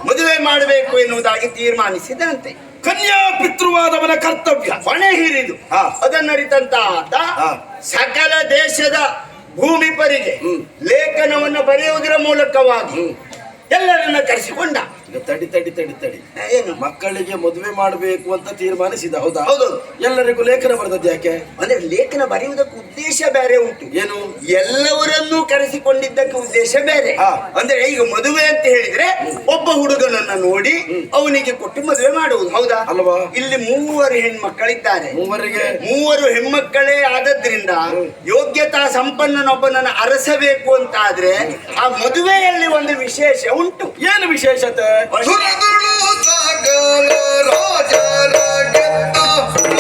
ಮದುವೆ ಮಾಡಬೇಕು ಎನ್ನುವುದಾಗಿ ತೀರ್ಮಾನಿಸಿದಂತೆ. ಕನ್ಯಾ ಪಿತೃವಾದವನ ಕರ್ತವ್ಯ ಹೊಣೆ ಹಿರಿದು ಅದನ್ನರಿತಂತ ಆತ ಸಕಲ ದೇಶದ ಭೂಮಿಪರಿಗೆ ಲೇಖನವನ್ನು ಬರೆಯುವುದರ ಮೂಲಕವಾಗಿ ಎಲ್ಲರನ್ನ ಕರೆಸಿಕೊಂಡ. ಈಗ ತಡಿ ತಡಿ ತಡಿ ತಡಿ ಏನು ಮಕ್ಕಳಿಗೆ ಮದುವೆ ಮಾಡಬೇಕು ಅಂತ ತೀರ್ಮಾನಿಸಿದ, ಹೌದಾ? ಹೌದು. ಎಲ್ಲರಿಗೂ ಲೇಖನ ಬರೆದದ್ದು ಯಾಕೆ? ಅಂದ್ರೆ ಲೇಖನ ಬರೆಯುವುದಕ್ಕೆ ಉದ್ದೇಶ ಬೇರೆ ಉಂಟು. ಏನು? ಎಲ್ಲವರನ್ನೂ ಕರೆಸಿಕೊಂಡಿದ್ದಕ್ಕೆ ಉದ್ದೇಶ ಬೇರೆ. ಹಾ. ಅಂದ್ರೆ ಈಗ ಮದುವೆ ಅಂತ ಹೇಳಿದ್ರೆ ಒಬ್ಬ ಹುಡುಗನನ್ನ ನೋಡಿ ಅವನಿಗೆ ಕೊಟ್ಟು ಮದುವೆ ಮಾಡುವುದು, ಹೌದಾ ಅಲ್ವಾ? ಇಲ್ಲಿ 3 ಹೆಣ್ಮಕ್ಕಳಿದ್ದಾರೆ. ಮೂವರಿಗೆ 3 ಹೆಣ್ಮಕ್ಕಳೇ ಆದದ್ರಿಂದ ಯೋಗ್ಯತಾ ಸಂಪನ್ನನೊಬ್ಬನನ್ನು ಅರಸಬೇಕು ಅಂತ ಆದ್ರೆ ಆ ಮದುವೆಯಲ್ಲಿ ಒಂದು ವಿಶೇಷ ಉಂಟು. ಏನು ವಿಶೇಷತೆ? ಸುರದುಳು ಸಕಲ ರಾಜರ ಗೆದ್ದ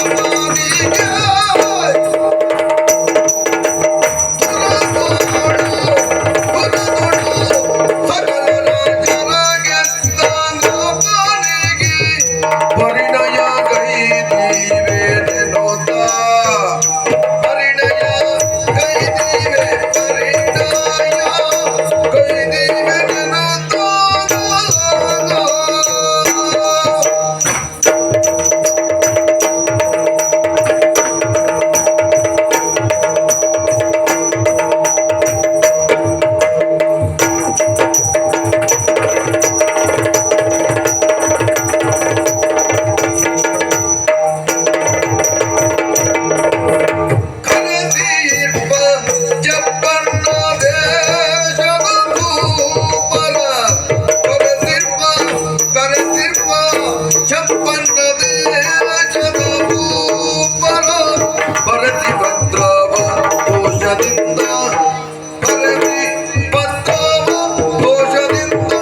ರಮಣಿಗೆ. ಸುರದುಳು ಸಕಲ ರಾಜರ ಗೆದ್ದ ರಮಣಿಗೆ. ಪರಿಣಯ ಗೈದೀವೆನೆನೋತ. ಪರಿಣಯ ಗೈದೀವೆ ಪರಿಣಯ ಗೈದೀವೆನೆನೋತ. ಕರೆದೀರ್ಪ ಜಪ್ಪಣ್ಣ ದೇಶದ ಭೂಪರ. ಕರೆದೀರ್ಪ ಜಪ್ಪಣ್ಣ ದೇಶದ ಭೂಪರ. ಬರದಿ ಭದ್ರವ ದೋಷದಿಂದ. ಬರದಿ ಭದ್ರವ ದೋಷದಿಂದ.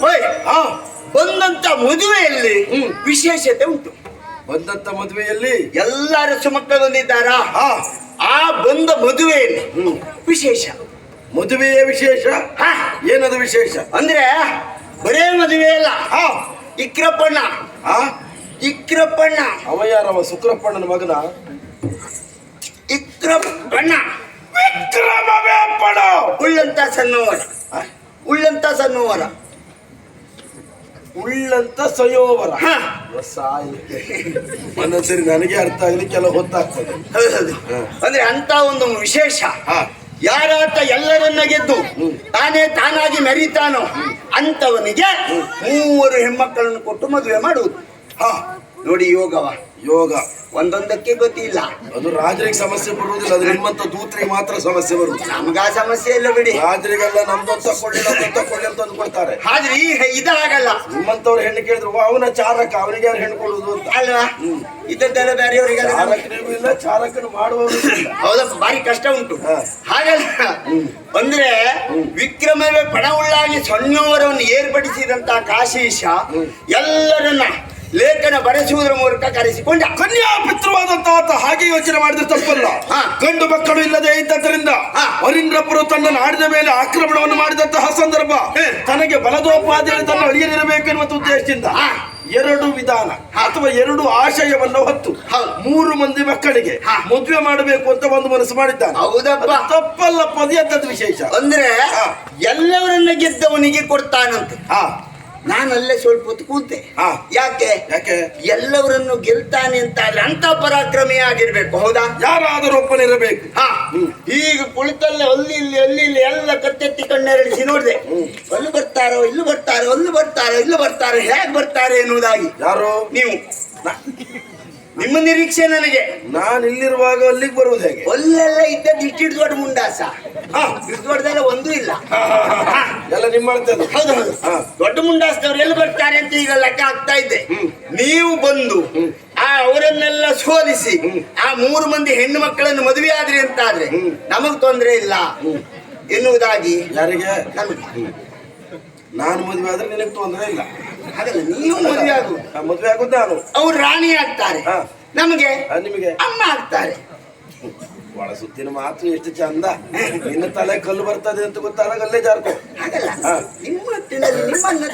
ಹೋಯ್, ಬಂದಂತ ಮದುವೆಯಲ್ಲಿ ವಿಶೇಷತೆ ಉಂಟು. ಬಂದಂತ ಮದುವೆಯಲ್ಲಿ ಎಲ್ಲರ ಸುಮಕ್ಕಳು ಬಂದಿದ್ದಾರಾ? ಹಾ ಆ ಬಂದ ಮದುವೆಯಲ್ಲಿ ವಿಶೇಷ. ಮದುವೆಯ ವಿಶೇಷ. ಹಾ, ಏನದು ವಿಶೇಷ? ಅಂದ್ರೆ ಬರೇ ಮದುವೆ ಅಲ್ಲ. ಹಾ ಇಕ್ರಪ್ಪಣ್ಣ ಹಾ ಇಕ್ರಪ್ಪಣ್ಣ ಅವ ಯಾರವ? ಶುಕ್ರಪ್ಪಣ್ಣನ ಮಗನ? ಇಕ್ರಪ್ಪಣ್ಣ ವಿಕ್ರಮವೇ ಪಡ. ಉಳ್ಳಂತ ಸಣ್ಣವರ. ಉಳ್ಳಂತ ಸಣ್ಣವರ. ಉಳ್ಳಂತ ಸಯೋವರ. ಹಾ. ಒಂದೊಂದ್ಸರಿ ನನಗೆ ಅರ್ಥ ಆಗಲಿ, ಕೆಲವು ಹೊತ್ತಾಗ್ತದೆ. ಹೌದು. ಅಂದ್ರೆ ಅಂತ ಒಂದು ವಿಶೇಷ. ಹಾ ಯಾರಾತ ಎಲ್ಲರನ್ನ ಗೆದ್ದು ತಾನಾಗಿ ಮೆರೀತಾನೋ ಅಂತವನಿಗೆ 3 ಹೆಣ್ಮಕ್ಕಳನ್ನು ಕೊಟ್ಟು ಮದುವೆ ಮಾಡುವುದು. ಹಾ ನೋಡಿ ಯೋಗವ. ಯೋಗ ಒಂದೊಂದಕ್ಕೆ ಗೊತ್ತಿಲ್ಲ. ಅದು ರಾಜರಿಗೆ ಸಮಸ್ಯೆ ಬರುವುದಿಲ್ಲ, ಅದು ನಿಮ್ಮಂತ ದೂತರಿಗೆ ಮಾತ್ರ ಸಮಸ್ಯೆ ಬರುವುದು. ನಮ್ಗ ಆ ಸಮಸ್ಯೆ ಇಲ್ಲ ಬಿಡಿ. ರಾಜರಿಗೆಲ್ಲ ನಮ್ದೊಂದು ತಕೊಳ್ಳಿ ನಮ್ದೊಂದು ತಕೊಳ್ಳಿ ಅಂತ ಕೊಡ್ತಾರೆ. ಆದ್ರೆ ಈ ಇದಾಗಲ್ಲ. ನಿಮ್ಮಂತವ್ರು ಹೆಣ್ಣು ಕೇಳಿದ್ರು ಅವನ ಚಾರಕ, ಅವನಿಗೆ ಯಾರು ಹೆಣ್ಣು ಕೊಡುವುದು ಅಂತ ಅಲ್ವಾ? ಇದ್ದದ್ದೆಲ್ಲ ಬೇರೆಯವರಿಗೆ ಚಾರಕನಿಗೂ ಇಲ್ಲ, ಚಾರಕನು ಮಾಡುವವರು ಇಲ್ಲ. ಹೌದಪ್ಪ, ಭಾರಿ ಕಷ್ಟ ಉಂಟು. ಹಾ. ಹಾಗಲ್ಲ ಅಂದ್ರೆ ವಿಕ್ರಮವೇ ಪಣವುಳ್ಳಾಗಿ ಸೊನ್ನವರನ್ನು ಏರ್ಪಡಿಸಿದಂತ ಕಾಶೀಶ ಎಲ್ಲರನ್ನ ಲೇಖನ ಬರೆಸುವುದರ ಮೂಲಕ ಕರೆಸಿಕೊಂಡ. ಕನ್ಯಾ ಪಿತೃವಾದಂತ ಆತ ಹಾಗೆ ಯೋಚನೆ ಮಾಡಿದ್ರೆ ತಪ್ಪಲ್ಲ. ಹಾ. ಗಂಡು ಮಕ್ಕಳು ಇಲ್ಲದೆ ಇದ್ದರಿಂದ ಹಾ. ವರೀಂದ್ರಪುರ ತನ್ನ ನಾಡಿನ ಮೇಲೆ ಆಕ್ರಮಣವನ್ನು ಮಾಡಿದಂತಹ ಸಂದರ್ಭ ತನಗೆ ಬಲದೋಪಾದಿಯಲ್ಲಿ ತನ್ನ ಅಳಿಯನಿರಬೇಕು ಎನ್ನುವ ಉದ್ದೇಶದಿಂದ ಹಾ. 2 ವಿಧಾನ ಅಥವಾ 2 ಆಶಯವನ್ನು ಹೊತ್ತು ಹೌದು. 3 ಮಂದಿ ಮಕ್ಕಳಿಗೆ ಹಾ. ಮದುವೆ ಮಾಡಬೇಕು ಅಂತ ಒಂದು ಮನಸ್ಸು ಮಾಡಿದ್ದಾನೆ. ಹೌದಪ್ಪ. ಅದು ತಪ್ಪಲ್ಲ, ಪದ್ಯಂತದ ವಿಶೇಷ. ಅಂದ್ರೆ ಹಾ. ಎಲ್ಲವರನ್ನ ಗೆದ್ದವನಿಗೆ ಕೊಡ್ತಾನಂತೆ. ಹಾ ನಾನಲ್ಲೇ ಸ್ವಲ್ಪ ಹೊತ್ತು ಕೂತೆ. ಹಾ. ಯಾಕೆ? ಯಾಕೆ? ಎಲ್ಲವರನ್ನು ಗೆಲ್ತಾನೆ ಅಂತ ಆದ್ರೆ ಅಂತ ಪರಾಕ್ರಮಿ ಆಗಿರ್ಬೇಕು, ಹೌದಾ? ಯಾರಾದರೂ ಒಬ್ಬನಿರಬೇಕು. ಹಾ. ಈಗ ಕುಳಿತಲ್ಲೇ ಅಲ್ಲಿ ಇಲ್ಲಿ ಎಲ್ಲ ಕತ್ತೆತ್ತಿ ಕಣ್ಣೆರಳಿಸಿ ನೋಡಿದೆ. ಅಲ್ಲಿ ಬರ್ತಾರೋ ಇಲ್ಲೂ ಬರ್ತಾರೋ, ಅಲ್ಲಿ ಬರ್ತಾರೋ ಇಲ್ಲೂ ಬರ್ತಾರೋ, ಹೇಗೆ ಬರ್ತಾರೆ ಎನ್ನುವುದಾಗಿ. ಯಾರು? ನೀವು ನಿಮ್ಮ ನಿರೀಕ್ಷೆ ನನಗೆ. ನಾನು ಇಲ್ಲಿರುವಾಗ ಅಲ್ಲಿಗೆ ಬರುವುದು ಹೇಗೆ? ಅಲ್ಲೆಲ್ಲ ಇದ್ದದ್ದು ಇಷ್ಟಿಟ್ಟು ದೊಡ್ಡ ಮುಂಡಾಸ. ಇಷ್ಟು ದೊಡ್ಡದೆಲ್ಲ ಒಂದೂ ಇಲ್ಲ. ಎಲ್ಲ ನಿಮ್ಮ ಅಳ್ತದೆ. ಹೌದು ಹೌದು. ದೊಡ್ಡ ಮುಂಡಾಸದವ್ರು ಎಲ್ಲಿ ಬರ್ತಾರೆ ಅಂತ ಈಗ ಲೆಕ್ಕ ಆಗ್ತಾ ಇದ್ದೆ. ನೀವು ಬಂದು ಅವರನ್ನೆಲ್ಲ ಸೋಲಿಸಿ ಆ 3 ಮಂದಿ ಹೆಣ್ಣು ಮಕ್ಕಳನ್ನು ಮದುವೆ ಆದ್ರಿ ಅಂತ ಆದ್ರೆ ನಮಗ್ ತೊಂದ್ರೆ ಇಲ್ಲ ಎನ್ನುವುದಾಗಿ. ಯಾರಿಗೆ? ನಮಗೆ. ನಾನು ಮದುವೆ ಆದ್ರೆ ನಿನಗೆ ತೊಂದರೆ ಇಲ್ಲ. ಹಾಗಲ್ಲ, ನೀವು ಮದುವೆ ಆಗುದು. ಮದುವೆ ಆಗುದು ನಾನು. ಅವ್ರು ರಾಣಿ ಆಗ್ತಾರೆ, ನಮಗೆ ನಿಮಗೆ ಅಮ್ಮ ಆಗ್ತಾರೆ. ಒಳ ಸುತ್ತಿನ ಮಾತು ಎಷ್ಟು ಚಂದ. ನಿನ್ನ ತಲೆ ಕಲ್ಲು ಬರ್ತದೆ ಅಂತ ಗೊತ್ತಾದಾಗ ಅಲ್ಲೇ ಜಾರ್ಕೊ. ಹಾಗಲ್ಲ, ನಿಮ್ಮನ್ನ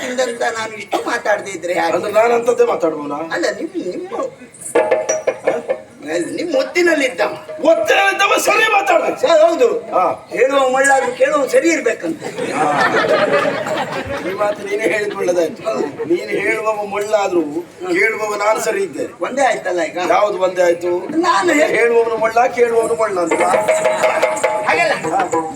ತಿಂದಂತ ನಾನು ಇಷ್ಟು ಮಾತಾಡದೇ ಇದ್ರೆ ಅಂದ್ರೆ ನಾನು ಅಂತದ್ದೇ ಮಾತಾಡ್ಬೋನಾ? ಅಲ್ಲ, ನಿಮ್ಮ ನಿಮ್ ಒತ್ತಿನಲ್ಲಿದ್ದ ಒತ್ತಡವಿದ್ದವ ಸರಿ ಮಾತಾಡ್ಬೇಕು. ಹೌದು. ಹಾ. ಹೇಳುವ ಮಳ್ಳಾದ್ರು ಕೇಳುವ ಸರಿ ಇರ್ಬೇಕಂತ. ಈ ಮಾತು ನೀನೇ ಹೇಳಿದ್ ಒಳ್ಳೇದಾಯ್ತು. ನೀನು ಹೇಳುವವ ಮುಳ್ಳಾದ್ರು ಕೇಳುವವ ನಾನು ಸರಿ ಇದ್ದೇನೆ. ಒಂದೇ ಆಯ್ತಲ್ಲ ಈಗ. ಯಾವ್ದು ಒಂದೇ ಆಯ್ತು? ನಾನು ಹೇಳುವವನು ಮುಳ್ಳ ಕೇಳುವವನು ಮುಳ್ಳ ಅಂತ. ಹಾಗಲ್ಲ,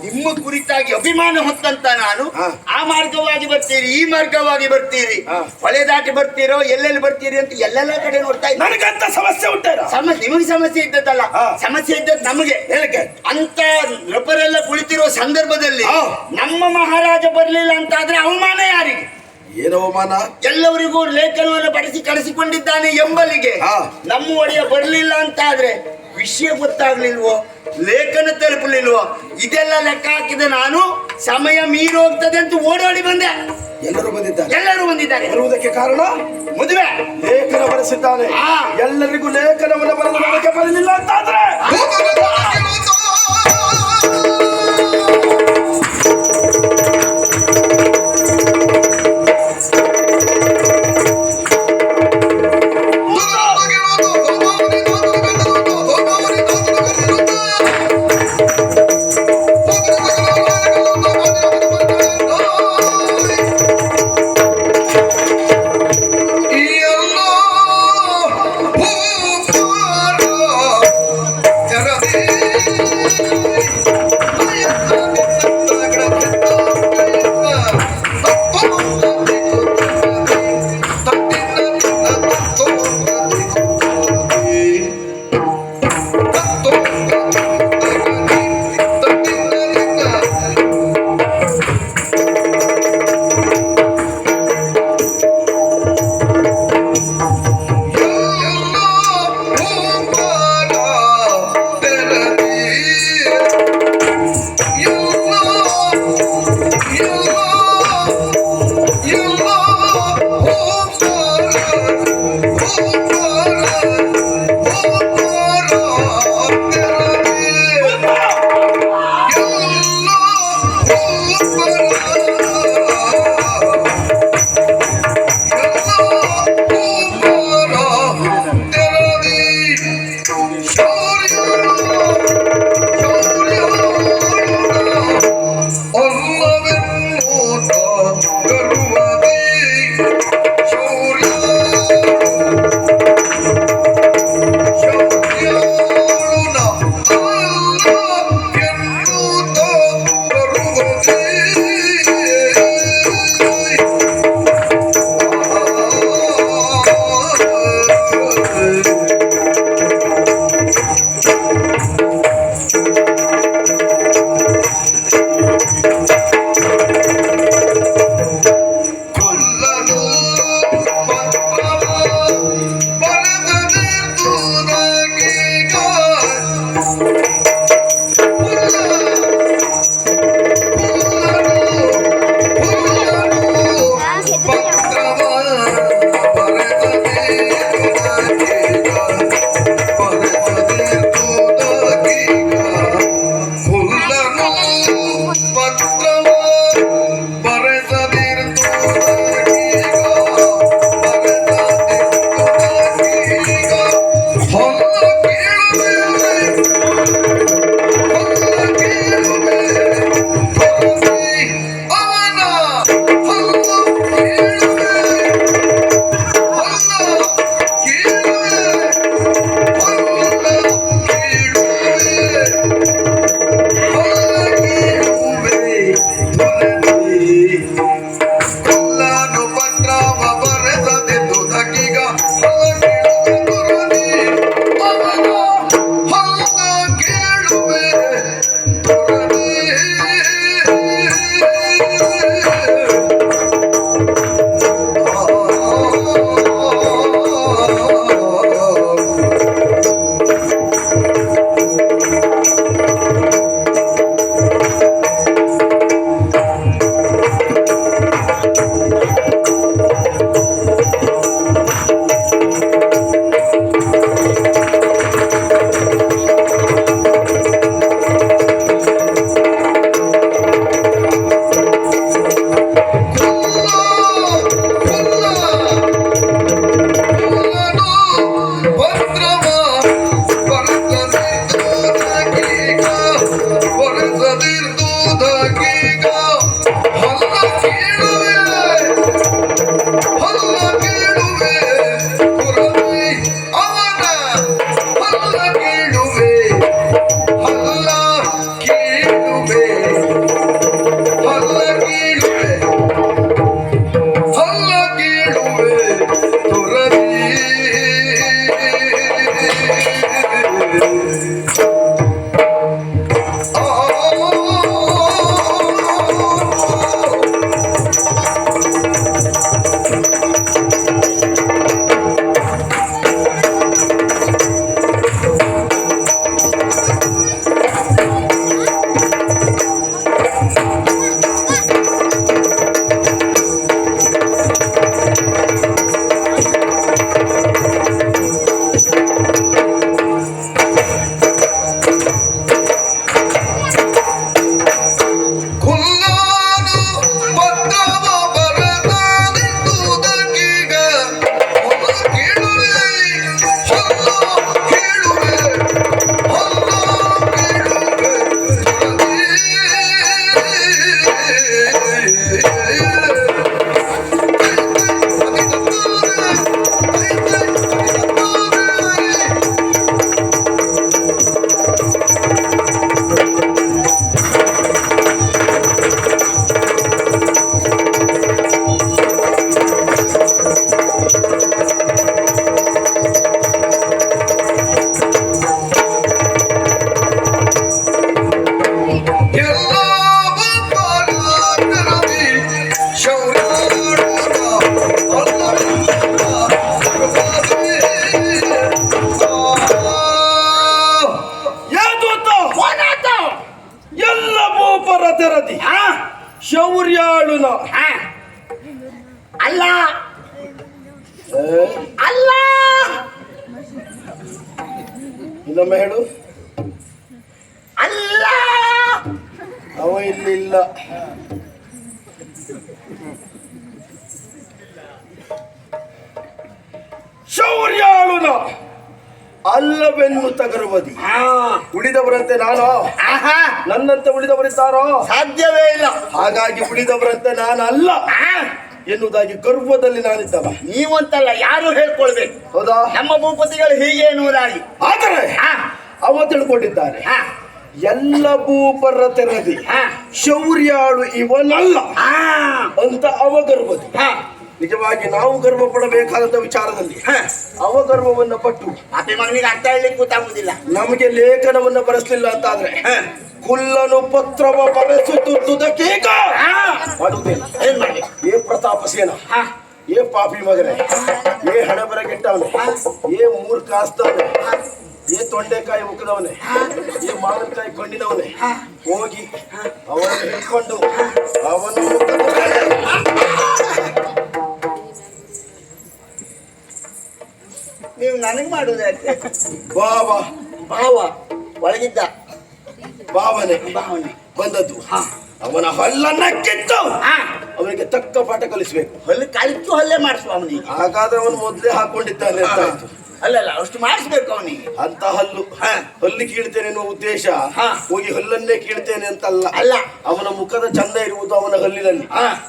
ನಿಮ್ಮ ಕುರಿತಾಗಿ ಅಭಿಮಾನ ಹೊತ್ತಂತ ನಾನು ಹಾ. ಆ ಮಾರ್ಗವಾಗಿ ಬರ್ತೀರಿ, ಈ ಮಾರ್ಗವಾಗಿ ಬರ್ತೀರಿ, ಹಾ. ಹೊಳೆ ದಾಟಿ ಬರ್ತೀರೋ ಎಲ್ಲೆಲ್ಲಿ ಬರ್ತೀರಿ ಅಂತ ಎಲ್ಲೆಲ್ಲ ಕಡೆ ನೋಡ್ತಾ ಇದ್ದೀನಿ. ನನಗಂತ ಸಮಸ್ಯೆ ಉಂಟೇನ? ಸಮಸ್ಯೆ ನಿಮಗೆ ಸಮಸ್ಯೆ ಇದ್ದದ್ದಲ್ಲ, ಹಾ. ಸಮಸ್ಯೆ ಇದ್ದದ್ದು ನಮಗೆ. ಹೇಳಕ್ಕೆ ಅಂತ ನೃಪರೆಲ್ಲ ಕುಳಿತಿರೋ ಸಂದರ್ಭದಲ್ಲಿ ಹಾ. ನಮ್ಮ ಮಹಾರಾಜ ಬರ್ಲಿಲ್ಲ ಅಂತ ಆದ್ರೆ ಅವಮಾನ ಯಾರಿಗೆ? ಏನೋ ಅವಮಾನ? ಎಲ್ಲವರಿಗೂ ಲೇಖನವನ್ನು ಬಡಿಸಿ ಕಳಿಸಿಕೊಂಡಿದ್ದಾನೆ ಎಂಬಲ್ಲಿಗೆ ಹಾ. ನಮ್ಮ ಒಡೆಯ ಬರ್ಲಿಲ್ಲ ಅಂತ ಆದ್ರೆ ವಿಷಯ ಗೊತ್ತಾಗ್ಲಿಲ್ವೋ, ಲೇಖನ ತಲುಪಲಿಲ್ವೋ, ಇದೆಲ್ಲ ಲೆಕ್ಕ ಹಾಕಿದ ನಾನು ಸಮಯ ಮೀರಿ ಹೋಗ್ತದೆ ಅಂತ ಓಡೋಡಿ ಬಂದೆ. ಎಲ್ಲರೂ ಬಂದಿದ್ದಾರೆ. ಎಲ್ಲರೂ ಬಂದಿದ್ದಾರೆ. ಬರುವುದಕ್ಕೆ ಕಾರಣ ಮದುವೆ ಲೇಖನ ಬರೆಸಿದ್ದಾನೆ. ಹಾ. ಎಲ್ಲರಿಗೂ ಲೇಖನವನ್ನು ಬರೆದು ನನಗೆ ಬರಲಿಲ್ಲ ಅಂತಾದ್ರೆ ಶೌರ್ಯಾಳುನ ಅಲ್ಲ ಅಲ್ಲ ಇನ್ನೊಮ್ಮೆ ಹೇಳು. ಅಲ್ಲ ಅವ ಇಲ್ಲಿಲ್ಲ. ಶೌರ್ಯಾಳುನ ಅಲ್ಲವೆನ್ನು ತಗರುವದಿ. ಉಳಿದವರಂತೆ ನಾನು, ನನ್ನಂತೆ ಉಳಿದವರಿದ್ದಾರೋ? ಸಾಧ್ಯವೇ ಇಲ್ಲ. ಹಾಗಾಗಿ ಉಳಿದವರಂತೆ ನಾನು ಅಲ್ಲ ಎನ್ನುವುದಾಗಿ ಗರ್ವದಲ್ಲಿ ನಾನಿದ್ದವ. ನೀವಂತಲ್ಲ, ಯಾರು ಹೇಳ್ಕೊಳ್ಬೇಕು. ಹೌದಾ? ನಮ್ಮ ಭೂಪತಿಗಳು ಹೀಗೆ ಎನ್ನುವುದಾಗಿ. ಆದರೆ ಅವ ತಿಳ್ಕೊಂಡಿದ್ದಾರೆ, ಎಲ್ಲ ಭೂಪರ ತೆರದಿ ಶೌರ್ಯಾಳು ಇವನಲ್ಲ ಅಂತ ಅವ ಗರ್ವದಿ. ನಿಜವಾಗಿ ನಾವು ಗರ್ವ ಪಡಬೇಕಾದಂತ ವಿಚಾರದಲ್ಲಿ ಅವ ಗರ್ವವನ್ನ ಪಟ್ಟು ಮಗನಿಗೆ ಅರ್ಥ ಹೇಳಲಿಕ್ಕೆ ಗೊತ್ತಾಗುದಿಲ್ಲ. ನಮಗೆ ಲೇಖನವನ್ನ ಬರೆಸಲಿಲ್ಲ ಅಂತ ಆದ್ರೆ ಕುಲ್ಲನು ಪತ್ರವ ಬರೆಸುತ್ತುದಕ್ಕೀಗ ಮಾಡುವುದಿಲ್ಲ. ಏನ್ ಮಾಡಿ? ಏ ಪ್ರತಾಪ ಸೇನ, ಏ ಪಾಪಿ ಮಗನೇ, ಏ ಹಣ ಬರಗೆಟ್ಟವನೇ, ಏ ಮೂರ್ಖಾಸ್ತವನೇ, ಏ ತೊಂಡೆಕಾಯಿ ಮುಖದವನೇ, ಏ ಮಾವಿನಕಾಯಿ ಕೊಂಡಿನವನೇ, ಹೋಗಿ ಅವನನ್ನು ಹಿಡ್ಕೊಂಡು ಅವನನ್ನು ನೀವು ನನಗೆ ಮಾಡುವುದಾಯ್ತು. ಬಾಬಾ ಭಾವ ಒಳಗಿದ್ದ ಭಾವನೆ ಭಾವನೆ ಬಂದದ್ದು. ಅವನ ಹಲ್ಲನ್ನ ಕಿತ್ತು ಅವನಿಗೆ ತಕ್ಕ ಪಾಠ ಕಲಿಸಬೇಕು. ಹೊಲ ಕಲಿತು ಹಲ್ಲೆ ಮಾಡಿಸುವ ಅವನಿಗೆ. ಹಾಗಾದ್ರೆ ಅವನು ಮೊದಲೇ ಹಾಕೊಂಡಿದ್ದಾನೆ ಅಂತ ಆಯ್ತು. ಅಲ್ಲಲ್ಲ, ಅಷ್ಟು ಮಾಡಿಸ್ಬೇಕು ಅವನಿಗೆ. ಅಂತ ಹಲ್ಲು ಕೀಳ್ತೇನೆ ಅನ್ನೋ ಉದ್ದೇಶ ಹೋಗಿ ಹಲ್ಲನ್ನೇ ಕೀಳ್ತೇನೆ ಅಂತಲ್ಲ. ಅಲ್ಲ, ಅವನ ಮುಖದ ಚಂದ ಇರುವುದು ಅವನ ಹಲ್ಲಿನಲ್ಲಿ.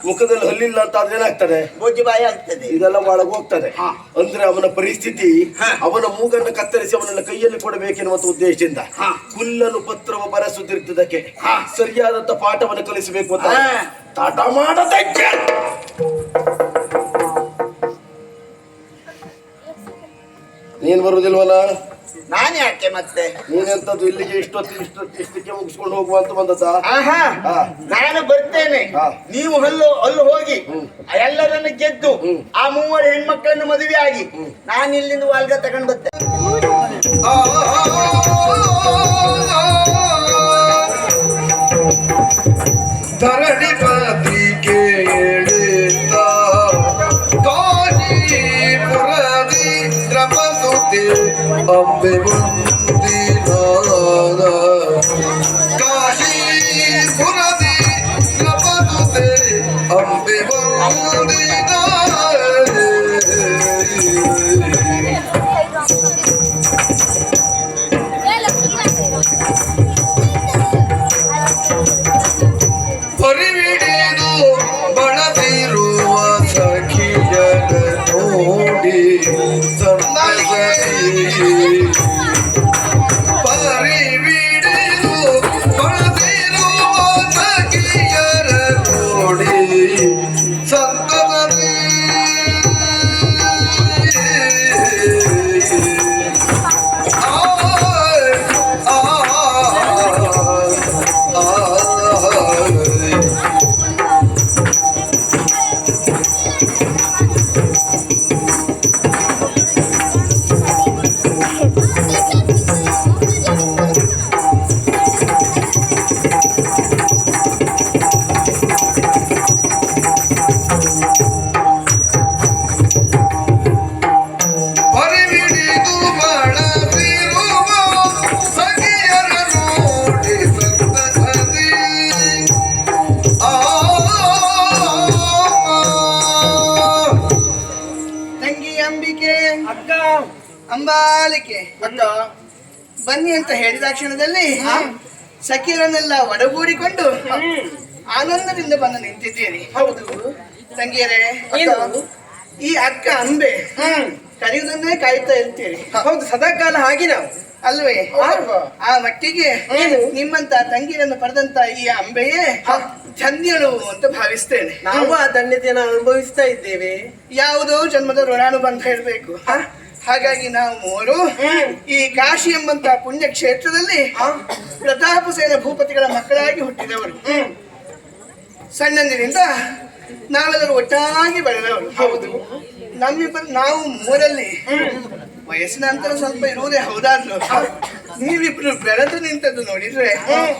ಮುಖದಲ್ಲಿ ಹಲ್ಲಿಲ್ಲ ಅಂತ ಆದ್ರೆ ಏನಾಗ್ತದೆ? ಬೋಜಿ ಬಾಯಿ ಆಗ್ತದೆ. ಇದೆಲ್ಲ ಒಳಗೆ ಹೋಗ್ತದೆ. ಅಂದ್ರೆ ಅವನ ಪರಿಸ್ಥಿತಿ, ಅವನ ಮೂಗನ್ನು ಕತ್ತರಿಸಿ ಅವನನ್ನ ಕೈಯಲ್ಲಿ ಕೊಡಬೇಕೆನ್ನುವ ಉದ್ದೇಶದಿಂದ ಕುಲ್ಲನು ಪತ್ರವ ಬರೆಸುತ್ತಿರುವುದಕ್ಕೆ ಸರಿಯಾದಂತ ಪಾಠವನ್ನು ಕಲಿಸಬೇಕು ಅಂತ ತಾಟ ಮಾಡದಕ್ಕೆ. ನೀನ್ ಬರುವುದಿಲ್ವಲ್ಲ? ನಾನು ಯಾಕೆ ಮತ್ತೆ? ನೀನೆಂತದ್ದು ಇಲ್ಲಿಗೆ ಇಷ್ಟಕ್ಕೆ ಮುಗಿಸ್ಕೊಂಡು ಹೋಗುವ ಅಂತ ಬಂದದ್ದಾ? ನಾನು ಬರ್ತೇನೆ. ನೀವು ಅಲ್ಲಿ ಹೋಗಿ ಎಲ್ಲರನ್ನು ಗೆದ್ದು ಆ ಮೂವರು ಹೆಣ್ಮಕ್ಳನ್ನು ಮದುವೆ ಆಗಿ ನಾನು ಇಲ್ಲಿಂದ ವಾಲ್ಗ ತಗೊಂಡು ಬರ್ತೇನೆ. ಧರಣಿಪತಿ ಕೇಳಿದ ಕಾಶೀಪುರದಿ ದ್ರಪದುತೆ ಅಂಬೆ ಮುಂದಿನಾದ. ಕಾಶೀಪುರದಿ ದ್ರಪದುತೆ ಅಂಬೆ ಮುಂದಿನಾದ. ಪರಿವಿಡಿದು ಬಳದಿರುವ ಸಖಿಯರ ನೋಡಿ ಸಂತಸದಿ ಅಂಬಾಲಿಕೆ ಅಕ್ಕ ಬನ್ನಿ ಅಂತ ಹೇಳಿದ ಕ್ಷಣದಲ್ಲಿ ಸಖಿಯರನ್ನೆಲ್ಲ ಒಡಗೂಡಿಕೊಂಡು ಆನಂದದಿಂದ ಬಂದು ನಿಂತಿದ್ದೀರಿ. ಹೌದು. ತಂಗಿಯರೇ, ಏನು? ಈ ಅಕ್ಕ ಅಂಬೆ ಕರೆಯುವುದನ್ನೇ ಕಾಯ್ತಾ ಇರ್ತೀರಿ. ಹೌದು, ಸದಾಕಾಲ ಹಾಗೆ ನಾವು ಅಲ್ವೇ? ಅಲ್ವಾ? ಆ ಮಟ್ಟಿಗೆ ನಿಮ್ಮಂತ ತಂಗಿಯನ್ನು ಪಡೆದಂತ ಈ ಅಂಬೆಯೇ ಧನ್ಯಳು ಅಂತ ಭಾವಿಸ್ತೇನೆ. ನಾವು ಆ ಧನ್ಯತೆಯನ್ನು ಅನುಭವಿಸ್ತಾ ಇದ್ದೇವೆ. ಯಾವುದೋ ಜನ್ಮದ ಋಣಾನುಬಂಧ ಇರಬೇಕು. ಹಾಗಾಗಿ ನಾವು ಮೂವರು ಈ ಕಾಶಿ ಎಂಬಂತ ಪುಣ್ಯ ಕ್ಷೇತ್ರದಲ್ಲಿ ಪ್ರತಾಪಸೇನ ಭೂಪತಿಗಳ ಮಕ್ಕಳಾಗಿ ಹುಟ್ಟಿದವರು. ಸಣ್ಣಂದಿನಿಂದ ನಾವೆಲ್ಲರೂ ಒಟ್ಟಾಗಿ ಬೆಳೆದವರು. ಹೌದು. ನಾವು ಮೂರಲ್ಲಿ ವಯಸ್ಸಿನ ಅಂತರ ಸ್ವಲ್ಪ ಇರುವುದೇ ಹೌದಾದ್ರು ನೀವಿಬ್ರು ಬೆಳೆದು ನಿಂತದ್ದು ನೋಡಿದ್ರೆ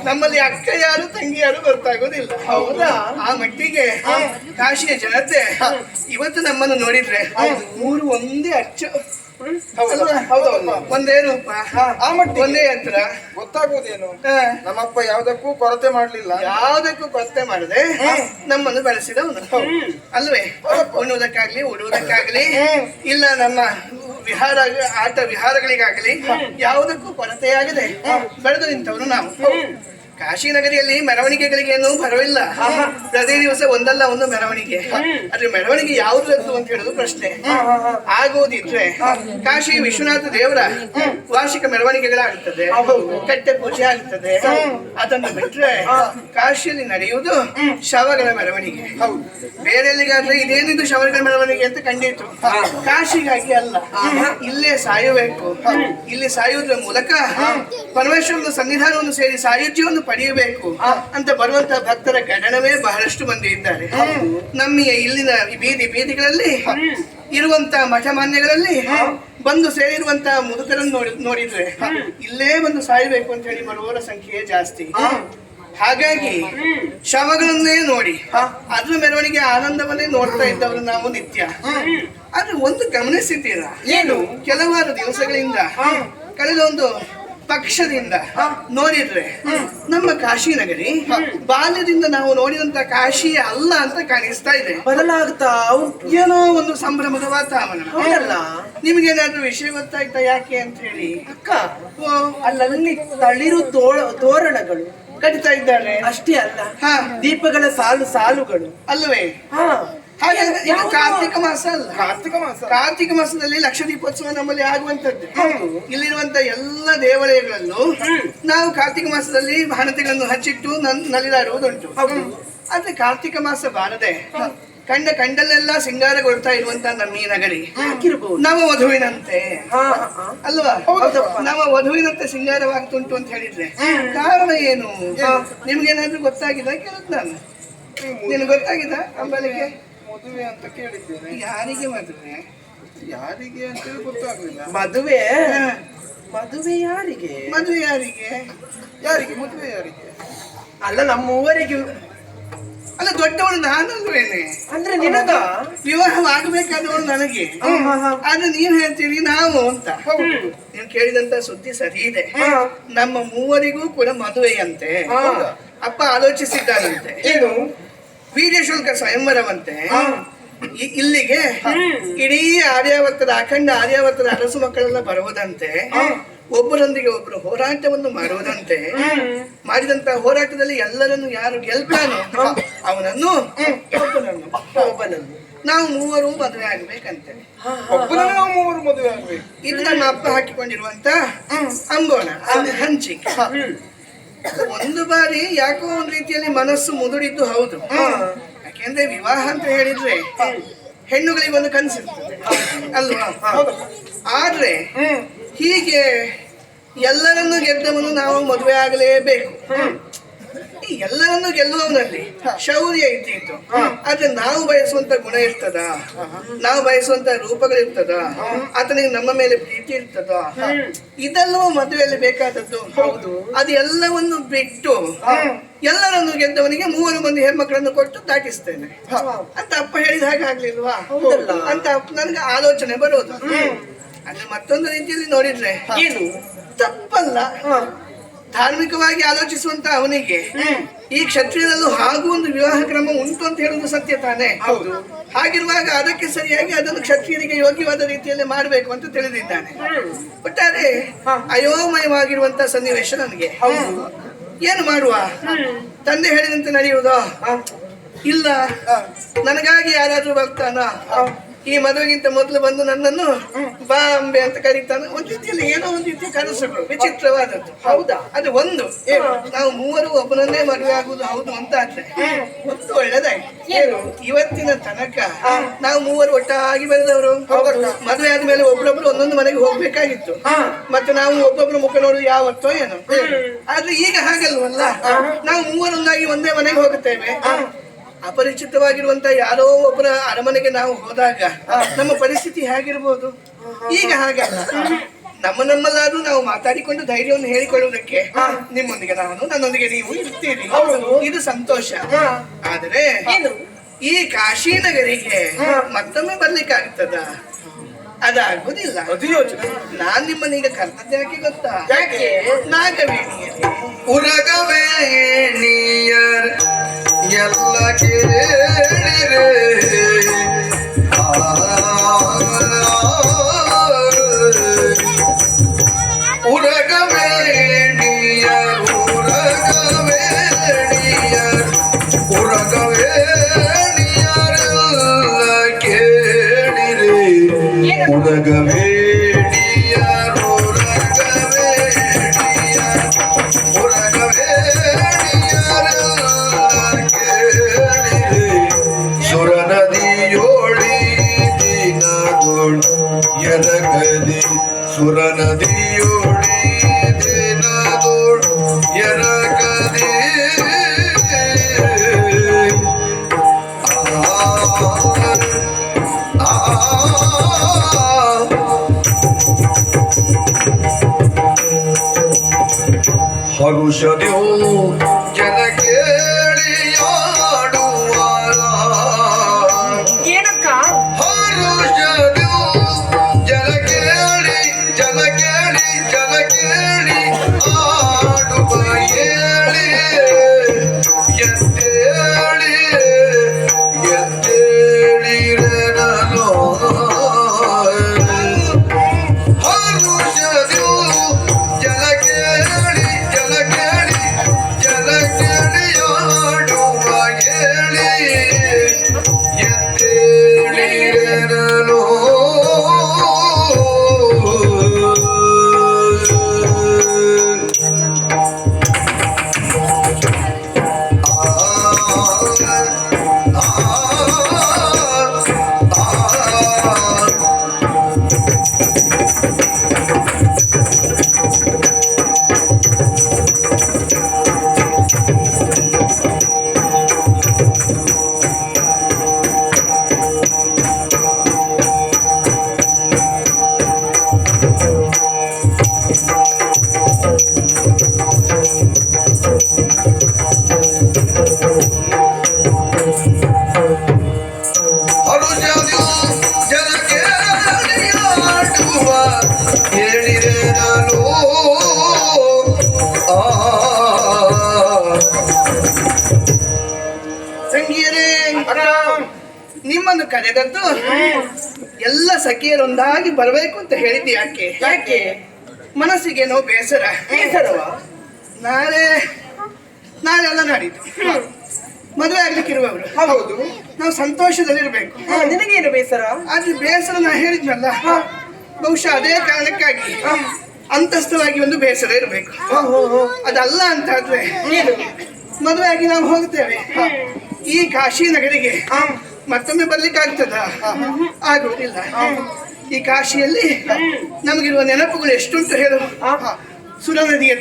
ನಮ್ಮಲ್ಲಿ ಅಕ್ಕ ಯಾರು ತಂಗಿ ಯಾರು ಗೊತ್ತಾಗೋದಿಲ್ಲ. ಹೌದಾ? ಆ ಮಟ್ಟಿಗೆ ಕಾಶಿಯ ಜನತೆ ಇವತ್ತು ನಮ್ಮನ್ನು ನೋಡಿದ್ರೆ ಮೂರು ಒಂದೇ ಅಚ್ಚು, ಒಂದೇ ರೂಪ, ಒಂದೇ ಯಂತ್ರ. ಗೊತ್ತಾಗುವುದೇನು? ನಮ್ಮಪ್ಪ ಯಾವುದಕ್ಕೂ ಕೊರತೆ ಮಾಡ್ಲಿಲ್ಲ. ಯಾವುದಕ್ಕೂ ಕೊರತೆ ಮಾಡದೆ ನಮ್ಮನ್ನು ಬೆಳೆಸಿದವನು ಅಲ್ವೇ? ಉಣ್ಣುವುದಕ್ಕಾಗ್ಲಿ ಉಡುವುದಕ್ಕಾಗ್ಲಿ ಇಲ್ಲ ನಮ್ಮ ವಿಹಾರ ಆಟ ವಿಹಾರಗಳಿಗಾಗಲಿ ಯಾವುದಕ್ಕೂ ಕೊರತೆಯಾಗದೆ ಬೆಳೆದು ನಿಂತವನು ನಾವು. ಕಾಶಿ ನಗರಿಯಲ್ಲಿ ಮೆರವಣಿಗೆಗಳಿಗೇನು ಬರವಿಲ್ಲ. ಪ್ರತಿ ದಿವಸ ಒಂದಲ್ಲ ಒಂದು ಮೆರವಣಿಗೆ. ಆದ್ರೆ ಮೆರವಣಿಗೆ ಯಾವುದು ಅಂತ ಹೇಳುದು ಪ್ರಶ್ನೆ. ಆಗುವುದಿದ್ರೆ ಕಾಶಿ ವಿಶ್ವನಾಥ ದೇವರ ವಾರ್ಷಿಕ ಮೆರವಣಿಗೆಗಳಾಗುತ್ತದೆ, ಕಟ್ಟೆ ಪೂಜೆ ಆಗುತ್ತದೆ. ಅದನ್ನು ಬಿಟ್ರೆ ಕಾಶಿಯಲ್ಲಿ ನಡೆಯುವುದು ಶವಗಳ ಮೆರವಣಿಗೆ. ಬೇರೆಲ್ಲಿಗಾದ್ರೆ ಇದೇನಿದು ಶವಗಳ ಮೆರವಣಿಗೆ ಅಂತ ಕಂಡಿತು. ಕಾಶಿಗಾಗಿ ಅಲ್ಲ, ಇಲ್ಲೇ ಸಾಯಬೇಕು. ಇಲ್ಲಿ ಸಾಯುವುದರ ಮೂಲಕ ಪರಮೇಶ್ವರನ ಸನ್ನಿಧಾನವನ್ನು ಸೇರಿ ಸಾಯುಜ್ಯವನ್ನು ಪಡೆಯಬೇಕು ಅಂತ ಬರುವಂತಹ ಭಕ್ತರ ಗಣನವೇ ಬಹಳಷ್ಟು ಮಂದಿ ಇದ್ದಾರೆ. ನಮ್ಮ ಇಲ್ಲಿನ ಬೀದಿಗಳಲ್ಲಿ ಇರುವಂತಹ ಮಠ ಮಾನ್ಯಗಳಲ್ಲಿ ಬಂದು ಸೇರಿರುವಂತಹ ಮುದುಕರನ್ನು ನೋಡಿದ್ರೆ ಇಲ್ಲೇ ಬಂದು ಸಾಯಬೇಕು ಅಂತ ಹೇಳಿ ಬರುವವರ ಸಂಖ್ಯೆ ಜಾಸ್ತಿ. ಹಾಗಾಗಿ ಶವಗಳನ್ನೇ ನೋಡಿ ಅದ್ರ ಮೆರವಣಿಗೆ ಆನಂದವನ್ನೇ ನೋಡ್ತಾ ಇದ್ದವರು ನಾವು ನಿತ್ಯ. ಆದ್ರೆ ಒಂದು ಗಮನಿಸಿದ್ದೀರಾ? ಏನು? ಕೆಲವಾರು ದಿವಸಗಳಿಂದ ಕಳೆದ ಒಂದು ಪಕ್ಷದಿಂದ ನೋಡಿದ್ರೆ ನಮ್ಮ ಕಾಶಿ ನಗರಿ ಬಾಲ್ಯದಿಂದ ನಾವು ನೋಡಿದಂತ ಕಾಶಿ ಅಲ್ಲ ಅಂತ ಕಾಣಿಸ್ತಾ ಇದೆ. ಬದಲಾಗ್ತಾ ಏನೋ ಒಂದು ಸಂಭ್ರಮದ ವಾತಾವರಣ. ನಿಮ್ಗೇನಾದ್ರೂ ವಿಷಯ ಗೊತ್ತಾಯ್ತಾ ಯಾಕೆ ಅಂತ ಹೇಳಿ? ಅಕ್ಕ, ಅಲ್ಲಲ್ಲಿ ತಳಿರು ತೋರಣಗಳು ಕಟ್ತಾ ಇದ್ದಾರೆ. ಅಷ್ಟೇ ಅಲ್ಲ, ದೀಪಗಳ ಸಾಲುಗಳು ಅಲ್ವೇ? ಹಾಗಾದ್ರೆ ಇದು ಕಾರ್ತಿಕ ಮಾಸ ಅಲ್ಲ? ಕಾರ್ತಿಕ ಮಾಸದಲ್ಲಿ ಲಕ್ಷ ದೀಪೋತ್ಸವ ನಮ್ಮಲ್ಲಿ ಆಗುವಂತದ್ದು. ಇಲ್ಲಿರುವಂತ ಎಲ್ಲ ದೇವಾಲಯಗಳಲ್ಲೂ ನಾವು ಕಾರ್ತಿಕ ಮಾಸದಲ್ಲಿ ಹಣತೆಗಳನ್ನು ಹಚ್ಚಿಟ್ಟು ನಲಿದಾಡುವುದುಂಟು. ಆದ್ರೆ ಕಾರ್ತಿಕ ಮಾಸ ಬಾರದೆ ಕಂಡಲ್ಲೆಲ್ಲ ಸಿಂಗಾರಗೊಳ್ತಾ ಇರುವಂತ ನಮ್ಮ ಈ ನಗರಿ ನಮ್ಮ ವಧುವಿನಂತೆ ಅಲ್ವಾ? ನಮ್ಮ ವಧುವಿನಂತೆ ಸಿಂಗಾರವಾಗ್ತುಂಟು ಅಂತ ಹೇಳಿದ್ರೆ ಕಾರಣ ಏನು? ನಿಮ್ಗೇನಾದ್ರೂ ಗೊತ್ತಾಗಿದ ಕೇಳುತ್ತ ನಾನು. ನಿನ್ಗೆ ಗೊತ್ತಾಗಿದ ಅಂಬಲಿಗೆ? ಮದುವೆ ಅಂತ ಕೇಳಿದ್ದೇನೆ. ಯಾರಿಗೆ ಮದುವೆ? ಯಾರಿಗೆ ಅಂತ ಗೊತ್ತಾಗಲಿಲ್ಲ. ಮದುವೆ ಯಾರಿಗೆ? ಮದುವೆ ಯಾರಿಗೆ? ಮದುವೆ ಯಾರಿಗೆ? ಅಲ್ಲ, ನಮ್ಮ ಮೂವರಿಗೆ. ಅಲ್ಲ, ದೊಡ್ಡವಳು ನಾನಲ್ವೇನೆ? ಅಂದ್ರೆ ನಿನಗ ವಿವಾಹವಾಗಬೇಕಾದವಳು ನನಗೆ. ಆದ್ರೆ ನೀವ್ ಹೇಳ್ತೀರಿ ನಾವು ಅಂತ. ನೀವು ಕೇಳಿದಂತ ಸುದ್ದಿ ಸರಿ ಇದೆ. ನಮ್ಮ ಮೂವರಿಗೂ ಕೂಡ ಮದುವೆಯಂತೆ ಅಪ್ಪ ಆಲೋಚಿಸಿದ್ದಾರಂತೆ. ಏನು? ವೀರ್ಯ ಶುಲ್ಕ ಸ್ವಯಂವರವಂತೆ. ಇಲ್ಲಿಗೆ ಇಡೀ ಆರ್ಯಾವರ್ತದ ಅಖಂಡ ಆರ್ಯಾವರ್ತದ ಅರಸು ಮಕ್ಕಳೆಲ್ಲ ಬರುವುದಂತೆ. ಒಬ್ಬರೊಂದಿಗೆ ಒಬ್ಬರು ಹೋರಾಟವನ್ನು ಮಾಡುವುದಂತೆ. ಮಾಡಿದಂತ ಹೋರಾಟದಲ್ಲಿ ಎಲ್ಲರನ್ನು ಯಾರು ಗೆಲ್ತಾನೋ ಅವನನ್ನು ಒಬ್ಬನನ್ನು ನಾವು ಮೂವರು ಮದುವೆ ಆಗ್ಬೇಕಂತೆ. ನಾವು ಮೂವರು ಮದುವೆ ಆಗ್ಬೇಕು. ಇದು ನಮ್ಮ ಅಪ್ಪ ಹಾಕಿಕೊಂಡಿರುವಂತ ಅಂಗೋಣ, ಹಂಚಿಕೆ. ಒಂದು ಬಾರಿ ಯಾಕೋ ಒಂದ್ ರೀತಿಯಲ್ಲಿ ಮನಸ್ಸು ಮುದುಡಿದ್ದು ಹೌದು. ಯಾಕೆಂದ್ರೆ ವಿವಾಹ ಅಂತ ಹೇಳಿದ್ರೆ ಹೆಣ್ಣುಗಳಿಗೆ ಒಂದು ಕನಸಿರ್ತದೆ ಅಲ್ವಾ? ಆದ್ರೆ ಹೀಗೆ ಎಲ್ಲರನ್ನು ಗೆದ್ದವನು ನಾವು ಮದುವೆ ಆಗಲೇಬೇಕು. ಎಲ್ಲರನ್ನು ಗೆಲ್ಲುವವನಲ್ಲಿ ಶೌರ್ಯ ಇದ್ದಿತ್ತು. ಆದ್ರೆ ನಾವು ಬಯಸುವಂತ ಗುಣ ಇರ್ತದ, ನಾವು ಬಯಸುವಂತ ರೂಪಗಳಿರ್ತದ, ಆತನಿಗೆ ನಮ್ಮ ಮೇಲೆ ಪ್ರೀತಿ ಇರ್ತದ, ಇದೆಲ್ಲವೂ ಮದುವೆಯಲ್ಲಿ ಬೇಕಾದದ್ದು. ಹೌದು. ಅದೆಲ್ಲವನ್ನು ಬಿಟ್ಟು ಎಲ್ಲರನ್ನು ಗೆದ್ದವನಿಗೆ 3 ಮಂದಿ ಹೆಣ್ಮಕ್ಳನ್ನು ಕೊಟ್ಟು ದಾಟಿಸ್ತೇನೆ ಅಂತ ಅಪ್ಪ ಹೇಳಿದ ಹಾಗೆ ಆಗ್ಲಿಲ್ವಾ ಅಂತ ನನಗೆ ಆಲೋಚನೆ ಬರೋದು. ಅದ್ರ ಮತ್ತೊಂದು ರೀತಿಯಲ್ಲಿ ನೋಡಿದ್ರೆ ಏನು ತಪ್ಪಲ್ಲ. ಧಾರ್ಮಿಕವಾಗಿ ಆಲೋಚಿಸುವಂತ ಅವನಿಗೆ ಈ ಕ್ಷತ್ರಿಯರಲ್ಲೂ ಹಾಗೂ ಒಂದು ವಿವಾಹ ಕ್ರಮ ಉಂಟು ಅಂತ ಹೇಳುವುದು ಸತ್ಯ ತಾನೇ. ಹೌದು. ಹಾಗಿರುವಾಗ ಅದಕ್ಕೆ ಸರಿಯಾಗಿ ಅದನ್ನು ಕ್ಷತ್ರಿಯರಿಗೆ ಯೋಗ್ಯವಾದ ರೀತಿಯಲ್ಲಿ ಮಾಡಬೇಕು ಅಂತ ತಿಳಿದಿದ್ದಾನೆ. ಒಟ್ಟಾರೆ ಅಯೋಮಯವಾಗಿರುವಂತ ಸನ್ನಿವೇಶ ನನಗೆ. ಏನು ಮಾಡುವ? ತಂದೆ ಹೇಳಿದಂತೆ ನಡೆಯುವುದೋ ಇಲ್ಲ ನನಗಾಗಿ ಯಾರಾದ್ರೂ ಬರ್ತಾನ? ಈ ಮದುವೆಗಿಂತ ಮೊದಲು ಬಂದು ನನ್ನನ್ನು ಬಾ ಅಂಬೆ ಅಂತ ಕರೀತಾನೆ. ಒಂದು ರೀತಿಯಲ್ಲಿ ಏನೋ ಒಂದು ರೀತಿಯ ಕನಸುಗಳು ವಿಚಿತ್ರವಾದದ್ದು. ಹೌದಾ? ಅದು ಒಂದು ನಾವು ಮೂವರು ಒಬ್ಬನನ್ನೇ ಮದುವೆ ಆಗುವುದು ಹೌದು ಅಂತ ಆದ್ರೆ ಒಂದು ಒಳ್ಳೆದಾಯ್ತು. ಇವತ್ತಿನ ತನಕ ನಾವು ಮೂವರು ಒಟ್ಟಾಗಿ ಬೆಳೆದವರು. ಮದುವೆ ಆದ್ಮೇಲೆ ಒಬ್ಬೊಬ್ರು ಒಂದೊಂದು ಮನೆಗೆ ಹೋಗ್ಬೇಕಾಗಿತ್ತು. ಮತ್ತೆ ನಾವು ಒಬ್ಬೊಬ್ರು ಮುಖ ನೋಡುದು ಯಾವತ್ತೋ ಏನೋ. ಆದ್ರೆ ಈಗ ಹಾಗಲ್ವಲ್ಲ, ನಾವು ಮೂವರೊಂದಾಗಿ ಒಂದೇ ಮನೆಗೆ ಹೋಗುತ್ತೇವೆ. ಅಪರಿಚಿತವಾಗಿರುವಂತ ಯಾರೋ ಒಬ್ಬರ ಅರಮನೆಗೆ ನಾವು ಹೋದಾಗ ನಮ್ಮ ಪರಿಸ್ಥಿತಿ ಹೇಗಿರ್ಬೋದು? ಈಗ ಹಾಗಲ್ಲ. ನಮ್ಮಲ್ಲಾದ್ರೂ ನಾವು ಮಾತಾಡಿಕೊಂಡು ಧೈರ್ಯವನ್ನು ಹೇಳಿಕೊಳ್ಳುವುದಕ್ಕೆ ನಿಮ್ಮೊಂದಿಗೆ ನಾನು, ನನ್ನೊಂದಿಗೆ ನೀವು ಇರ್ತೀರಿ. ಇದು ಸಂತೋಷ. ಆದರೆ ಈ ಕಾಶಿನಗರಿಗೆ ಮತ್ತೊಮ್ಮೆ ಬರ್ಲಿಕ್ಕಾಗ್ತದ? ಅದಾಗುದಿಲ್ಲ. ನಾನ್ ನಿಮ್ಮನ್ನೀಗ ಕರ್ತದ್ಯಾಕೆ ಗೊತ್ತಾ? ನಾಗವೇಣಿಯಲ್ಲಿ ಉರಗವೇಣಿಯರ್ ಎಲ್ಲ ಕೇಳಿರೆ ಉರಗವೇಣಿಯರ್ ಉರಗವೇಣಿಯರೆಲ್ಲ ಕೇಳಿರೆ ಉರಗವೇಣಿಯರ್ ಸುರನದಿಯೋಳಿ ದಿನದೋಳ್ ಎರಗದಿ ಸುರನದಿಯೋಳಿ ದಿನದೋಳ್ ಎರಗದಿ ಹರುಷದ್ಯೋ ಜನ ಕೇಳಿಯಾಡುವ ಏನಕ್ಕ ಹರುಷದ್ಯೋ ಜನ ಕೇಳಿ ಆಡುವ ಹೇಳಿ ಎದ್ದೇಳಿರೆ ನಾನು ಹರುಷದ್ಯೋ ಜನ ಕೇಳಿ ಆಡುವ ಹೇಳಿ ಎದ್ದೇಳಿರೆ ನಾನು ಹರುಷದ್ಯೋ ಜನ ಕೇಳಿಯಾಡುವ ಹೇಳಿರೆ ನಾನು ತಂಗಿಯರೇ, ನಿಮ್ಮನ್ನು ಕರೆದದ್ದು ಎಲ್ಲ ಸಖಿಯರೊಂದಾಗಿ ಬರಬೇಕು ಅಂತ ಹೇಳಿದ್ದು ಯಾಕೆ? ಮನಸ್ಸಿಗೇನೋ ಬೇಸರವ. ನಾಳೆ ಅಲ್ಲ ನಾಡಿದ್ದು ಮದುವೆ ಆಗ್ಲಿಕ್ಕಿರುವವರು. ಹೌದು. ನಾವು ಸಂತೋಷದಲ್ಲಿರ್ಬೇಕು. ನಿನಗೇನು ಬೇಸರ? ಆದ್ರೆ ಬೇಸರ ನಾ ಹೇಳಿದ್ನಲ್ಲ, ಬಹುಶಃ ಅದೇ ಕಾರಣಕ್ಕಾಗಿ ಅಂತಸ್ಥವಾಗಿ ಒಂದು ಬೇಸರ ಇರಬೇಕು. ಅದಲ್ಲ ಅಂತ ಆದ್ರೆ ಮದುವೆ ಆಗಿ ನಾವು ಹೋಗ್ತೇವೆ. ಈ ಕಾಶಿ ನಗರಿಗೆ ಮತ್ತೊಮ್ಮೆ ಬರ್ಲಿಕ್ಕಾಗ್ತದ? ಆಗುವುದಿಲ್ಲ. ಈ ಕಾಶಿಯಲ್ಲಿ ನಮಗಿರುವ ನೆನಪುಗಳು ಎಷ್ಟುಂಟು ಹೇಳು. ಸುರ ನದಿಯ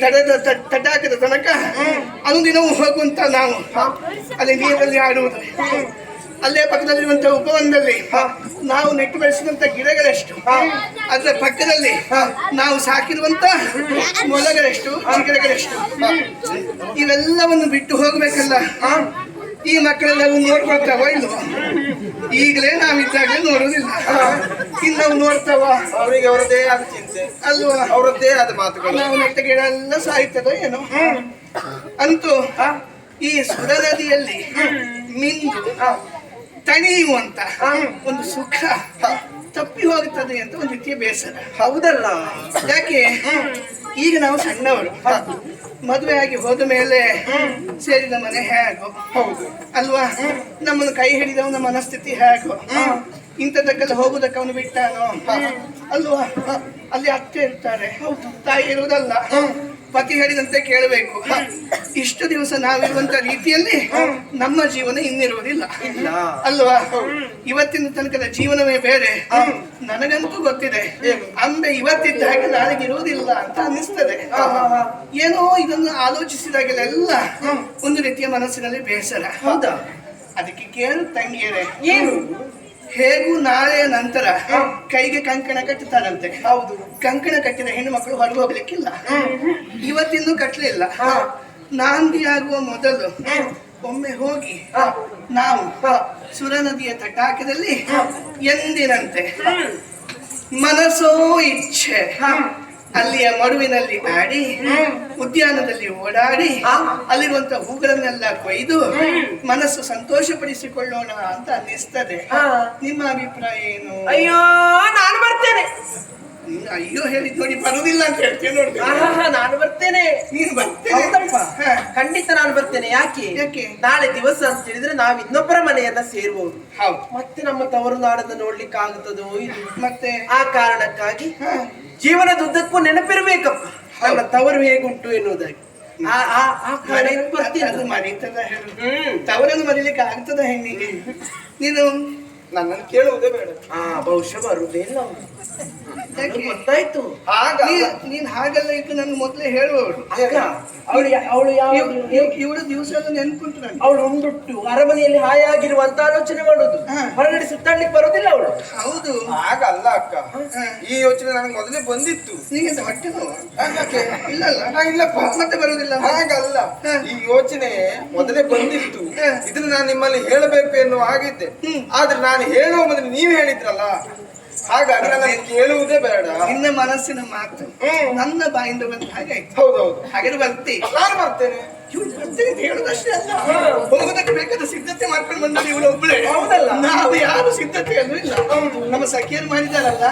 ತಟಾಕದ ತನಕ ಅನುದಿನವೂ ಹೋಗುವಂತ ನಾವು ಅಲ್ಲಿ ನೀರಲ್ಲಿ ಆಡುವುದು, ಅಲ್ಲೇ ಪಕ್ಕದಲ್ಲಿರುವಂತಹ ಉಪವನದಲ್ಲಿ ನಾವು ನೆಟ್ಟು ಬೆಳೆಸಿದಂತ ಗಿಡಗಳೆಷ್ಟು, ಅದರ ಪಕ್ಕದಲ್ಲಿ ನಾವು ಸಾಕಿರುವಂತ ಮೊಲಗಳೆಷ್ಟು, ಚಿಗರೆಗಳೆಷ್ಟು, ಇವೆಲ್ಲವನ್ನು ಬಿಟ್ಟು ಹೋಗ್ಬೇಕಲ್ಲ. ಈ ಮಕ್ಕಳೆಲ್ಲವೂ ನೋಡ್ಕೊಳ್ತಾವ ಇಲ್ವ? ಈಗಲೇ ನಾವಿದ್ದಾಗಲೇ ನೋಡುವುದಿಲ್ಲ. ಇನ್ನು ನಾವು ನೋಡ್ತಾವ? ಅವರಿಗೆ ಅವರದೇ ಆದ ಚಿಂತೆ ಅಲ್ವಾ? ಅವರದ್ದೇ ಆದ ಮಾತುಗಳು. ನಾವು ನೆಟ್ಟ ಗಿಡ ಎಲ್ಲ ಸಾಯ್ತದೋ ಏನೋ. ಅಂತೂ ಈ ಸುರ ನದಿಯಲ್ಲಿ ಮಿಂದು ತಣಿಯುವಂತ ಒಂದು ಸುಖ ತಪ್ಪಿ ಹೋಗುತ್ತದೆ ಅಂತ ಒಂದು ರೀತಿಯ ಬೇಸರ. ಹೌದಲ್ಲ? ಯಾಕೆ ಈಗ ನಾವು ಸಣ್ಣವರು, ಮದುವೆ ಆಗಿ ಹೋದ ಮೇಲೆ ಸೇರಿದ ಮನೆ ಹೇಗೋ, ಹೌದು ಅಲ್ವಾ? ನಮ್ಮನ್ನು ಕೈ ಹಿಡಿದವನ ಮನಸ್ಥಿತಿ ಹೇಗೋ, ಇಂಥದಕ್ಕೆಲ್ಲ ಹೋಗುದಕ್ಕೆ ಅವನು ಬಿಟ್ಟಾನೋ, ಅಲ್ವಾ? ಅಲ್ಲಿ ಅತ್ತೆ ಇರ್ತಾರೆ, ತಾಯಿ ಇರುವುದಲ್ಲ, ಪತಿ ಹೇಳಿದಂತೆ ಕೇಳಬೇಕು. ಇಷ್ಟು ದಿವಸ ನಾವಿರುವಂತ ರೀತಿಯಲ್ಲಿ ನಮ್ಮ ಜೀವನ ಇನ್ನಿರುವುದಿಲ್ಲ, ಅಲ್ವಾ? ಇವತ್ತಿನ ತನಕದ ಜೀವನವೇ ಬೇರೆ. ನನಗಂತೂ ಗೊತ್ತಿದೆ, ಅಂಬೆ ಇವತ್ತಿದ್ದ ಹಾಗೆ ನಾಳೆಗಿರುವುದಿಲ್ಲ ಅಂತ ಅನ್ನಿಸ್ತದೆ. ಏನೋ ಇದನ್ನು ಆಲೋಚಿಸಿದಾಗಲೆಲ್ಲ ಒಂದು ರೀತಿಯ ಮನಸ್ಸಿನಲ್ಲಿ ಬೇಸರ. ಹೌದಾ? ಅದಕ್ಕೆ ಕೇಳು ತಂಗಿಯರೇ, ಏನು? ಹೇಗೂ ನಾಳೆಯ ನಂತರ ಕೈಗೆ ಕಂಕಣ ಕಟ್ಟುತ್ತಾರಂತೆ. ಹೌದು. ಕಂಕಣ ಕಟ್ಟಿದ ಹೆಣ್ಣು ಮಕ್ಕಳು ಹೊರಗೆ ಹೋಗ್ಲಿಕ್ಕಿಲ್ಲ. ಇವತ್ತಿನ್ನೂ ಕಟ್ಟಲಿಲ್ಲ. ನಾಂದಿ ಆಗುವ ಮೊದಲು ಒಮ್ಮೆ ಹೋಗಿ ನಾವು ಸುರ ನದಿಯ ತಟಾಕದಲ್ಲಿ ಎಂದಿನಂತೆ ಮನಸ್ಸೋ ಇಚ್ಛೆ ಅಲ್ಲಿಯ ಮಡುವಿನಲ್ಲಿ ಆಡಿ, ಉದ್ಯಾನದಲ್ಲಿ ಓಡಾಡಿ, ಅಲ್ಲಿರುವಂತ ಹೂಗಳನ್ನೆಲ್ಲ ಕೊಯ್ದು ಮನಸ್ಸು ಸಂತೋಷಪಡಿಸಿಕೊಳ್ಳೋಣ ಅಂತ ಅನ್ನಿಸ್ತದೆ. ನಿಮ್ಮ ಅಭಿಪ್ರಾಯ ಏನು? ಅಯ್ಯೋ, ನಾನು ಬರ್ತೇನೆ. ನೀನು ಅಯ್ಯೋ ಹೇಳಿದ್ ನೋಡಿ ಬರುವುದಿಲ್ಲ ಅಂತ ಹೇಳ್ತೇನೆ ನೋಡಿ. ನಾನು ಬರ್ತೇನೆ. ನೀನು ಬರ್ತೇನೆ? ಖಂಡಿತ ನಾನು ಬರ್ತೇನೆ. ಯಾಕೆ? ನಾಳೆ ದಿವಸ ಅಂತ ಹೇಳಿದ್ರೆ ನಾವು ಇನ್ನೊಬ್ಬರ ಮನೆಯನ್ನ ಸೇರುವುದು. ಹೌದು. ಮತ್ತೆ ನಮ್ಮ ತವರು ನಾಡನ್ನು ನೋಡ್ಲಿಕ್ಕೆ ಆಗುತ್ತದೋ ಇದು. ಮತ್ತೆ ಆ ಕಾರಣಕ್ಕಾಗಿ ಜೀವನದುದ್ದಕ್ಕೂ ನೆನಪಿರ್ಬೇಕಪ್ಪ ನನ್ನ ತವರು ಹೇಗುಂಟು ಎನ್ನುವುದಾಗಿ. ಅದು ಮರೀತದ ಹೇಳು. ತವರನ್ನು ಮರೀಲಿಕ್ಕೆ ಆಗ್ತದ ಹೆಣ್ಣಿಗೆ? ನೀನು ನನ್ನನ್ನು ಕೇಳುವುದೇ ಬೇಡ. ಬಹುಶಃ ಬರುವುದೇ ಇಲ್ಲ. ಗೊತ್ತಾಯ್ತು. ನೀನ್ ಹಾಗೆಲ್ಲ ಇದ್ದು ನನ್ಗೆ ಮೊದ್ಲೇ ಹೇಳುವವಳು. ಅವಳು ಇವಳು ದಿವಸ ಎಲ್ಲ ನೆನ್ಪುಂಟು ನನಗೆ. ಅವಳು ಉಂಡುಟ್ಟು ಅರಮನೆಯಲ್ಲಿ ಹಾಯಾಗಿರುವಂತ ಆಲೋಚನೆ ಮಾಡುದು, ಹೊರಗಡೆ ಸುತ್ತಾಡ್ಲಿಕ್ಕೆ ಬರೋದಿಲ್ಲ ಅವಳು. ಹೌದು. ಹಾಗಲ್ಲ ಅಕ್ಕ, ಈ ಯೋಚನೆ ನನಗೆ ಮೊದಲೇ ಬಂದಿತ್ತು. ನೀಗೆಂತ ಹೊಟ್ಟೆ ನೋವು? ಇಲ್ಲಪ್ಪ, ಮತ್ತೆ ಬರುವುದಿಲ್ಲ. ಹಾಗಲ್ಲ, ಈ ಯೋಚನೆ ಮೊದಲೇ ಬಂದಿತ್ತು. ಇದನ್ನ ನಾನು ನಿಮ್ಮಲ್ಲಿ ಹೇಳಬೇಕು ಎನ್ನುವ ಹಾಗಿದ್ದೆ. ಆದ್ರೆ ನಾನು ಹೇಳುವ ಮೊದಲು ನೀವು ಹೇಳಿದ್ರಲ್ಲ, ಹಾಗಾಗಿ ನಾನು ಕೇಳುವುದೇ ಬೇಡ. ನಿನ್ನ ಮನಸ್ಸಿನ ಮಾತು ನನ್ನ ಬಾಯಿಂದ ಬಂದ ಹಾಗೆ ಆಯ್ತು. ಹೌದೌದು. ಹಾಗಾದ್ರೆ ಬರ್ತಿ? ನಾನು ಬರ್ತೇನೆ. ಇವಳು ಬರ್ತೇನೆ ಅಂತ ಹೇಳುದಷ್ಟೇ ಅಲ್ಲ, ಹೋಗೋದಕ್ಕೆ ಬೇಕಾದ ಸಿದ್ಧತೆ ಮಾಡ್ಕೊಂಡು ಬಂದ ಇವಳು ಒಬ್ಬಳೇ. ಹೌದಲ್ಲ? ನಾವು ಯಾರು ಸಿದ್ಧತೆಯಲ್ಲೂ ಇಲ್ಲ. ನಮ್ಮ ಸಖಿಯರು ಮಾಡಿದಾರಲ್ಲ,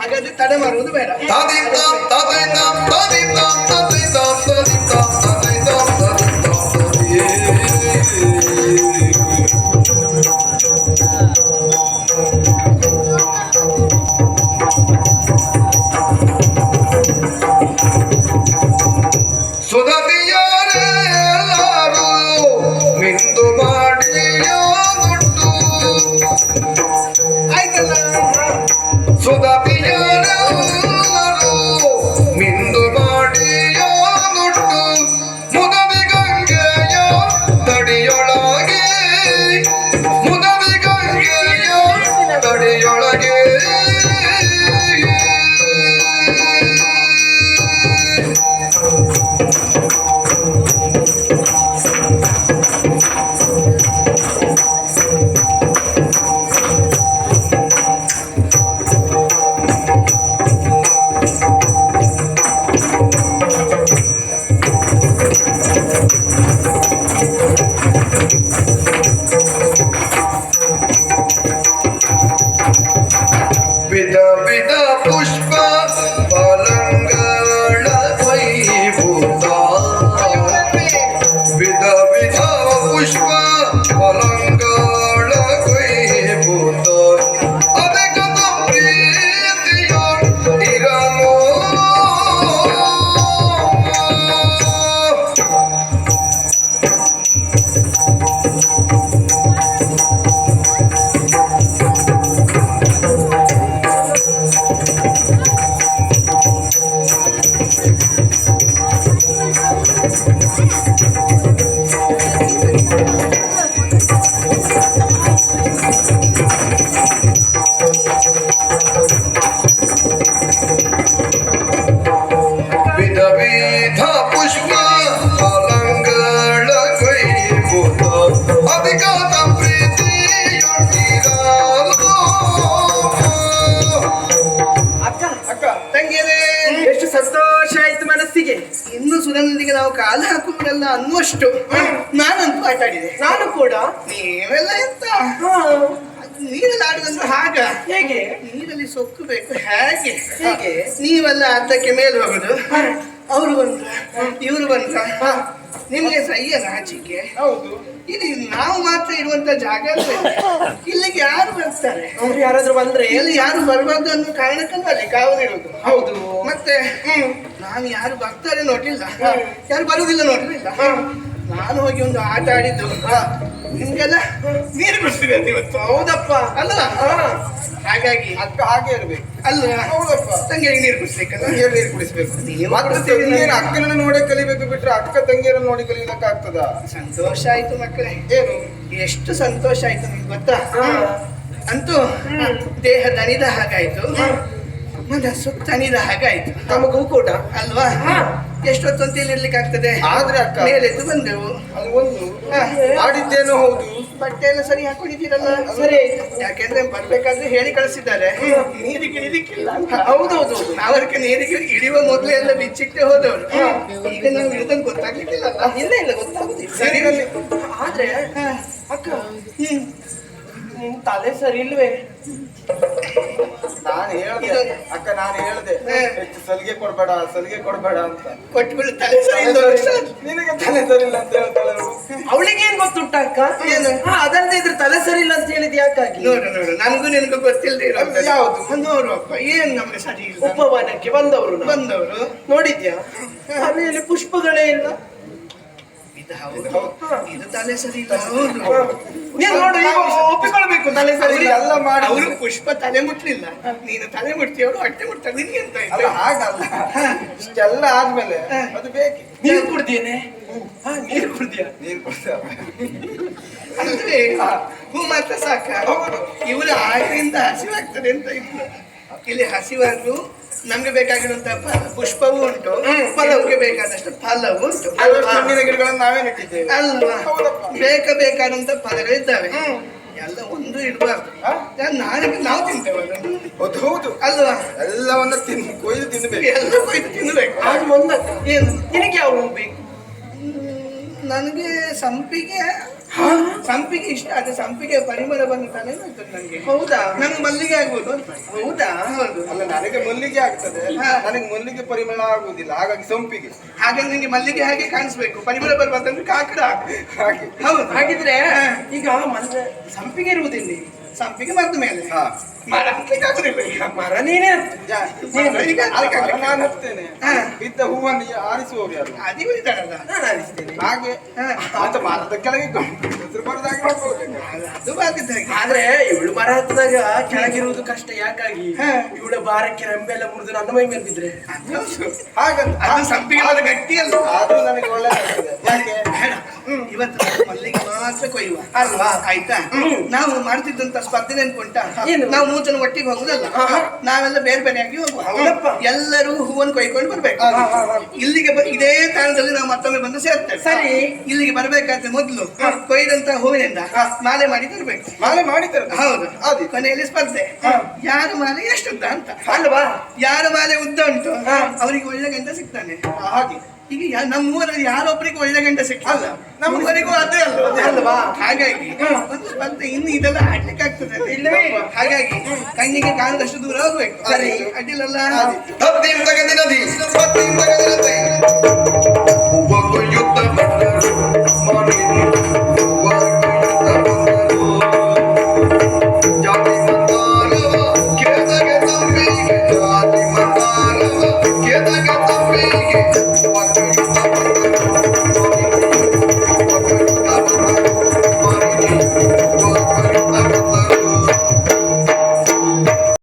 ಹಾಗಾದ್ರೆ ತಡ ಮಾಡುವುದು ಬೇಡ. ಸುಧತಿಯರೆಲ್ಲರೂ ಮಿಂದು ಮಾಡಿಯೋ ದುಡ್ಡು, ಆಯ್ತಲ್ಲ? ಸುಧತಿಯರೆಲ್ಲರೂ ಮಿಂದು ಮಾಡಿಯೋ ದುಡ್ಡು, ಮುದವಿ ಗಂಗೆಯ ತಡಿಯೊಳಗೆ, ಮುದವಿ ಗಂಗೆಯ ತಡಿಯೊಳಗೆ ವಿಧ ವಿಧ ಪುಷ್ಪ ಫಲಂಗಳ ವೈಭೂತ, ವಿಧ ವಿಧ ಪುಷ್ಪ ಫಲಂಗಳ ವೈಭೂತ, ಅದಕ್ಕದ ಪ್ರೀತಿಯ ಇರಲು ಇನ್ನು ಸುರನೊಂದಿಗೆ ನಾವು ಕಾಲು ಹಾಕುವುದಲ್ಲ ಅನ್ನುವಷ್ಟು ನಾನಂತೂ ಆಟ ಆಡಿದೆ. ನಾನು ಕೂಡ. ನೀವೆಲ್ಲ ಎಂತ ಹಾ. ನೀರೆಲ್ಲ ಆಡುದಂದ್ರೆ ಹಾಗ ಹೇಗೆ? ನೀರಲ್ಲಿ ಸೊಕ್ಕು ಬೇಕು ಹೇಗೆ ಹೇಗೆ? ನೀವೆಲ್ಲ ಅದ್ದಕ್ಕೆ ಮೇಲೆ ಹೋಗುದು, ಅವರು ಬಂದ್ರ ಇವರು ಬಂದ್ರ, ನಿಮ್ಗೆ ಸಹ್ಯ ನಾಚಿಕೆ. ಹೌದು. ಇಲ್ಲಿ ನಾವು ಮಾತ್ರ ಇರುವಂತ ಜಾಗ ಅಲ್ಲ. ಇಲ್ಲಿಗೆ ಯಾರು ಬರ್ತಾರೆ? ಅವ್ರು ಯಾರಾದ್ರೂ ಬಂದ್ರೆ ಇಲ್ಲಿ ಯಾರು ಬರಬಾರ್ದು ಅನ್ನೋ ಕಾರಣಕ್ಕಲ್ಲ ಅಲ್ಲಿ ಕಾವಲಿರುವುದು. ಹೌದು. ಮತ್ತೆ ನಾನು ಯಾರು ಬರ್ತಾರೆ ನೋಡ್ಲಿಲ್ಲ, ಯಾರು ಬರುವುದಿಲ್ಲ ನೋಡ್ಲಿಲ್ಲ. ನಾನು ಹೋಗಿ ಒಂದು ಆಟ ಆಡಿದ್ದು ನಿಮ್ಗೆಲ್ಲ ನೀರು ಬಿಡಿಸ್ತೀವಿ ಅಂತ ಇವತ್ತು. ಹೌದಪ್ಪ. ಅಲ್ಲ ಹಾಗಾಗಿ ಅಕ್ಕ ಹಾಗೆ ಇರ್ಬೇಕು. ಅಲ್ಲ ಹೌದಪ್ಪ. ತಂಗಿಗೆ ನೀರು ಬಿಡಿಸ್ಬೇಕಲ್ಲ. ತಂಗಿಯರು ನೀರು ಕುಡಿಸ್ಬೇಕು. ಮತ್ತೆ ತಂಗಿಯರು ಅಕ್ಕನನ್ನ ನೋಡೇ ಕಲಿಬೇಕು ಬಿಟ್ರೆ ಅಕ್ಕ ತಂಗಿಯರನ್ನ ನೋಡಿ ಕಲಿಯೋದಕ್ಕೆ ಆಗ್ತದ? ಸಂತೋಷ ಆಯ್ತು ಮಕ್ಕಳೇ. ಏನು ಎಷ್ಟು ಸಂತೋಷ ಆಯ್ತು ನಿಮ್ಗೆ ಗೊತ್ತಾ? ಅಂತೂ ದೇಹ ದಣಿದ ಹಾಗಾಯ್ತು, ಮನಸ್ಸು ತಣಿದ ಹಾಗಾಯ್ತು. ನಮಗೂ ಕೂಡ ಅಲ್ವಾ? ಎಷ್ಟೊತ್ತು ಅಂತ ಇಲ್ಲಿ ಇರ್ಲಿಕ್ಕೆ ಆಗ್ತದೆ? ಆದ್ರೆ ಅಕ್ಕ ಮೇಲೆದ್ದು ಬಂದೆವು. ಅದು ಒಂದು ಆಡಿದ್ದೇನೋ ಹೌದು. ಬಟ್ಟೆ ಎಲ್ಲ ಸರಿ ಹಾಕೊಂಡಿದ್ದೀರಲ್ಲ? ಸರಿ ಆಯ್ತು. ಯಾಕೆಂದ್ರೆ ಬರ್ಬೇಕಾದ್ರೆ ಹೇಳಿ ಕಳಿಸಿದ್ದಾರೆ ನೀರಿಗೆ ಇಳಿಲಿಕ್ಕಿಲ್ಲ ಅಂತ. ಹೌದೌದು. ನಾವು ಅದಕ್ಕೆ ನೀರಿಗೆ ಇಳಿಯುವ ಮೊದಲೇ ಎಲ್ಲ ಬಿಚ್ಚಿಟ್ಟೆ ಹೋದವರು. ಈಗ ನಾವು ಇಳಿದಂಗೆ ಗೊತ್ತಾಗ್ಲಿಕ್ಕಿಲ್ಲ. ಇಲ್ಲ ಇಲ್ಲ ಗೊತ್ತಾಗುದಿಲ್ಲ. ಸರಿ ಆದ್ರೆ ಅಕ್ಕ ನಿನ್ ತಲೆ ಸರಿ ಇಲ್ವೇ? ನಾನು ಹೇಳ್ದೆ ಅಕ್ಕ, ನಾನು ಹೇಳ್ದೆ ಹೆಚ್ಚು ಸಲಿಗೆ ಕೊಡ್ಬೇಡ ಅಂತ. ಕೊಟ್ಬಿಡು ತಲೆ ಸರಿ ಇಲ್ಲ. ನಿನಗೆ ತಲೆ ಸರಿ ಇಲ್ಲ ಅಂತ ಹೇಳ್ತಾಳೆ ಅವಳು. ಅವಳಿಗೆ ಏನ್ ಗೊತ್ತುಂಟ ಅಕ್ಕ? ಏನು? ಅದಲ್ಲದೆ ಇದ್ರೆ ತಲೆ ಸರಿ ಇಲ್ಲ ಅಂತ ಹೇಳಿದ್ ಯಾಕಾಗಿ? ನೋಡು ನನಗೂ ನಿನಗೂ ಗೊತ್ತಿಲ್ಲದೆ ಇರೋದು ಯಾವುದು? ನೋಡುವಪ್ಪ ಏನ್ ನಮ್ಗೆ ಸರಿ ಇಲ್ಲ. ಉಪವನಕ್ಕೆ ಬಂದವರು ನಾವು. ಬಂದವರು ನೋಡಿದ್ಯಾ? ಮನೆಯಲ್ಲಿ ಪುಷ್ಪಗಳೇ ಇಲ್ಲ. ಇದು ಹೌದು, ಇದು ತಲೆ ಸರಿ ಇಲ್ಲ. ಹೌದು, ನೀನ್ ನೋಡು, ಈಗ ಒಪ್ಪಿಕೊಳ್ಬೇಕು ತಲೆ ಸರಿ ಇಲ್ಲ. ಎಲ್ಲ ಮಾಡಿ ಅವರು ಪುಷ್ಪ ತಲೆ ಮುಟ್ಲಿಲ್ಲ, ನೀನು ತಲೆ ಮುಟ್ತೀಯವರು ಹೊಟ್ಟೆ ಮುಟ್ತಾರೆ. ನಿನ್ಗೆ ಎಂತ ಅಲ್ಲ ಹಾಗಲ್ಲ, ಇಷ್ಟೆಲ್ಲ ಆದ್ಮೇಲೆ ಅದು ಬೇಕಿ. ನೀರು ಕುಡ್ದೇನೆ? ನೀರು ಕುಡ್ದ್ಯಾ? ನೀರು ಕೊಡ್ತಾರೆ ಅಂದ್ರೆ ಹೂ ಮಾತ್ರ ಸಾಕ. ಇವರು ಆಗದಿಂದ ಹಸಿವಾಗ್ತದೆ ಅಂತ ಇದ್ರು. ಇಲ್ಲಿ ಹಸಿವಾದ್ರು ನಮ್ಗೆ ಬೇಕಾಗಿರುವಂತಹ ಪುಷ್ಪವೂ ಉಂಟು, ಫಲಕ್ಕೆ ಬೇಕಾದಷ್ಟು ಫಲವೂ ಉಂಟು. ಹಣ್ಣಿನ ಗಿಡಗಳನ್ನು ನಾವೇ ನೆಟ್ಟಿದ್ದೇವೆ ಅಲ್ವಾ? ಬೇಕಾದಂತ ಫಲಗಳಿದ್ದಾವೆ. ಎಲ್ಲ ಒಂದು ಇಡಬಾರ್ದು. ನಾವು ತಿಂತೇವೆ ಅದನ್ನು. ಹೌದು ಅಲ್ವಾ? ಎಲ್ಲವನ್ನ ಕೊಯ್ದು ತಿನ್ಬೇಕು. ಎಲ್ಲ ಕೊಯ್ದು ತಿನ್ಬೇಕು. ಆಗ ಒಂದ ಏನು ನಿನಗೆ ಯಾವ ಹೂ ಬೇಕು? ನನಗೆ ಸಂಪಿಗೆ ಇಷ್ಟ. ಅದು ಸಂಪಿಗೆ ಪರಿಮಳ ಬಂದ ತಲೆ ಆಗ್ತದೆ ನನಗೆ. ಹೌದಾ? ನಂಗೆ ಮಲ್ಲಿಗೆ ಆಗ್ಬೋದು ಅಂತ. ಹೌದಾ? ಹೌದು. ಅಲ್ಲ, ನನಗೆ ಮಲ್ಲಿಗೆ ಆಗ್ತದೆ, ನನಗೆ ಮಲ್ಲಿಗೆ ಪರಿಮಳ ಆಗುದಿಲ್ಲ, ಹಾಗಾಗಿ ಸಂಪಿಗೆ. ಹಾಗೆ ನಿಂಗೆ ಮಲ್ಲಿಗೆ ಹಾಗೆ ಕಾಣಿಸ್ಬೇಕು, ಪರಿಮಳ ಬರ್ಬಾರ್ದಂದ್ರೆ ಕಾಕಡ ಹಾಗೆ. ಹೌದು. ಹಾಗಿದ್ರೆ ಈಗ ಸಂಪಿಗೆ ಇರುವುದಿಲ್ಲ. ಸಂಪಿಗೆ ಮರದ ಮೇಲೆ ಮರ ಹತ್ಲಿಕ್ಕೆ ಆಗುದಿಲ್ಲ. ಈಗ ಮರ ನೀನೇ ನಾನು ಹತ್ತೇನೆ. ಬಿದ್ದ ಹೂವನ್ನು ಆರಿಸುವವರು ಯಾರು? ಅದಿಗೂ ಇದ್ದಾರಲ್ಲ, ನಾನು ಆರಿಸ್ತೇನೆ. ಹಾಗೆ ಅಂತ ಮರದ ಕೆಳಗೆ ಬರದಾಗಿ ಮಾಡ್ಬೋದು. ಅದು ಬಾಧ್ಯತೆ. ಆದ್ರೆ ಇವಳು ಮರ ಹತ್ತದಾಗ ಕೆಳಗಿರುವುದು ಕಷ್ಟ. ಯಾಕಾಗಿ? ಇವಳ ಭಾರಕ್ಕೆ ರೆಂಬೆಲ್ಲ ಮುರಿದು ನನ್ನ ಮೈ ಮೇಲೆ ಬಿದ್ರೆ ಹಾಗಂತ ಅದು ಸಂಪಿಗೆ ಮರ ಗಟ್ಟಿ ಅಲ್ಲ. ಆದ್ರೂ ನನಗೆ ಒಳ್ಳೆದಾಗ್ತದೆ. ಯಾಕೆ? ಇವತ್ತು ಮಲ್ಲಿಗೆ ಮಾತ್ರ ಕೊಯ್ಯುವ ಅಲ್ವಾ? ಆಯ್ತಾ? ನಾವು ಮಾಡ್ತಿದ್ದಂತ ಸ್ಪರ್ಧೆ ನೆನ್ಕೊಂಡ. ನಾವು 3 ಜನ ಒಟ್ಟಿಗೆ ಹೋಗುದಲ್ಲ, ನಾವೆಲ್ಲ ಬೇರೆ ಬೇರೆಯಾಗಿ ಹೋಗುವ. ಎಲ್ಲರೂ ಹೂವನ್ನು ಕೊಯ್ಕೊಂಡು ಬರ್ಬೇಕು. ಇಲ್ಲಿಗೆ ಇದೇ ತಾಣದಲ್ಲಿ ನಾವು ಮತ್ತೊಮ್ಮೆ ಬಂದು ಸೇರ್ತೇವೆ. ಸರಿ. ಇಲ್ಲಿಗೆ ಬರ್ಬೇಕಾದ್ರೆ ಮೊದಲು ಕೊಯ್ದಂತ ಹೂವಿನಿಂದ ಮಾಲೆ ಮಾಡಿ ತರ್ಬೇಕು. ಮಾಲೆ ಮಾಡಿದ್ದಾರೆ. ಹೌದು. ಅದು ಕೊನೆಯಲ್ಲಿ ಸ್ಪರ್ಧೆ, ಯಾರ ಮಾಲೆ ಎಷ್ಟುದ್ದ ಅಂತ. ಅಲ್ವಾ? ಯಾರ ಮಾಲೆ ಉದ್ದ ಉಂಟು ಅವರಿಗೆ ಒಳ್ಳೆ ಗಂಡ ಸಿಗ್ತಾನೆ. ಹಾಗೆ ಈಗ ನಮ್ಮೂರಲ್ಲಿ ಯಾರೊಬ್ಬರಿಗೆ ಒಳ್ಳೆ ಗಂಡ ಸಿಕ್ಕಲ್ಲ, ನಮ್ಮೂರಿಗೂ ಅದೇ ಅಲ್ವಾ? ಹಾಗಾಗಿ ಒಂದು ಸ್ಪರ್ಧೆ. ಇನ್ನು ಇದೆಲ್ಲ ಆಡ್ಲಿಕ್ಕೆ ಆಗ್ತದೆ ಇಲ್ಲವೇ? ಹಾಗಾಗಿ ಕಣ್ಣಿಗೆ ಕಾಣದಷ್ಟು ದೂರ ಹೋಗ್ಬೇಕು. ಸರಿ, ಅಡ್ಡಿಲ್ಲಲ್ಲ.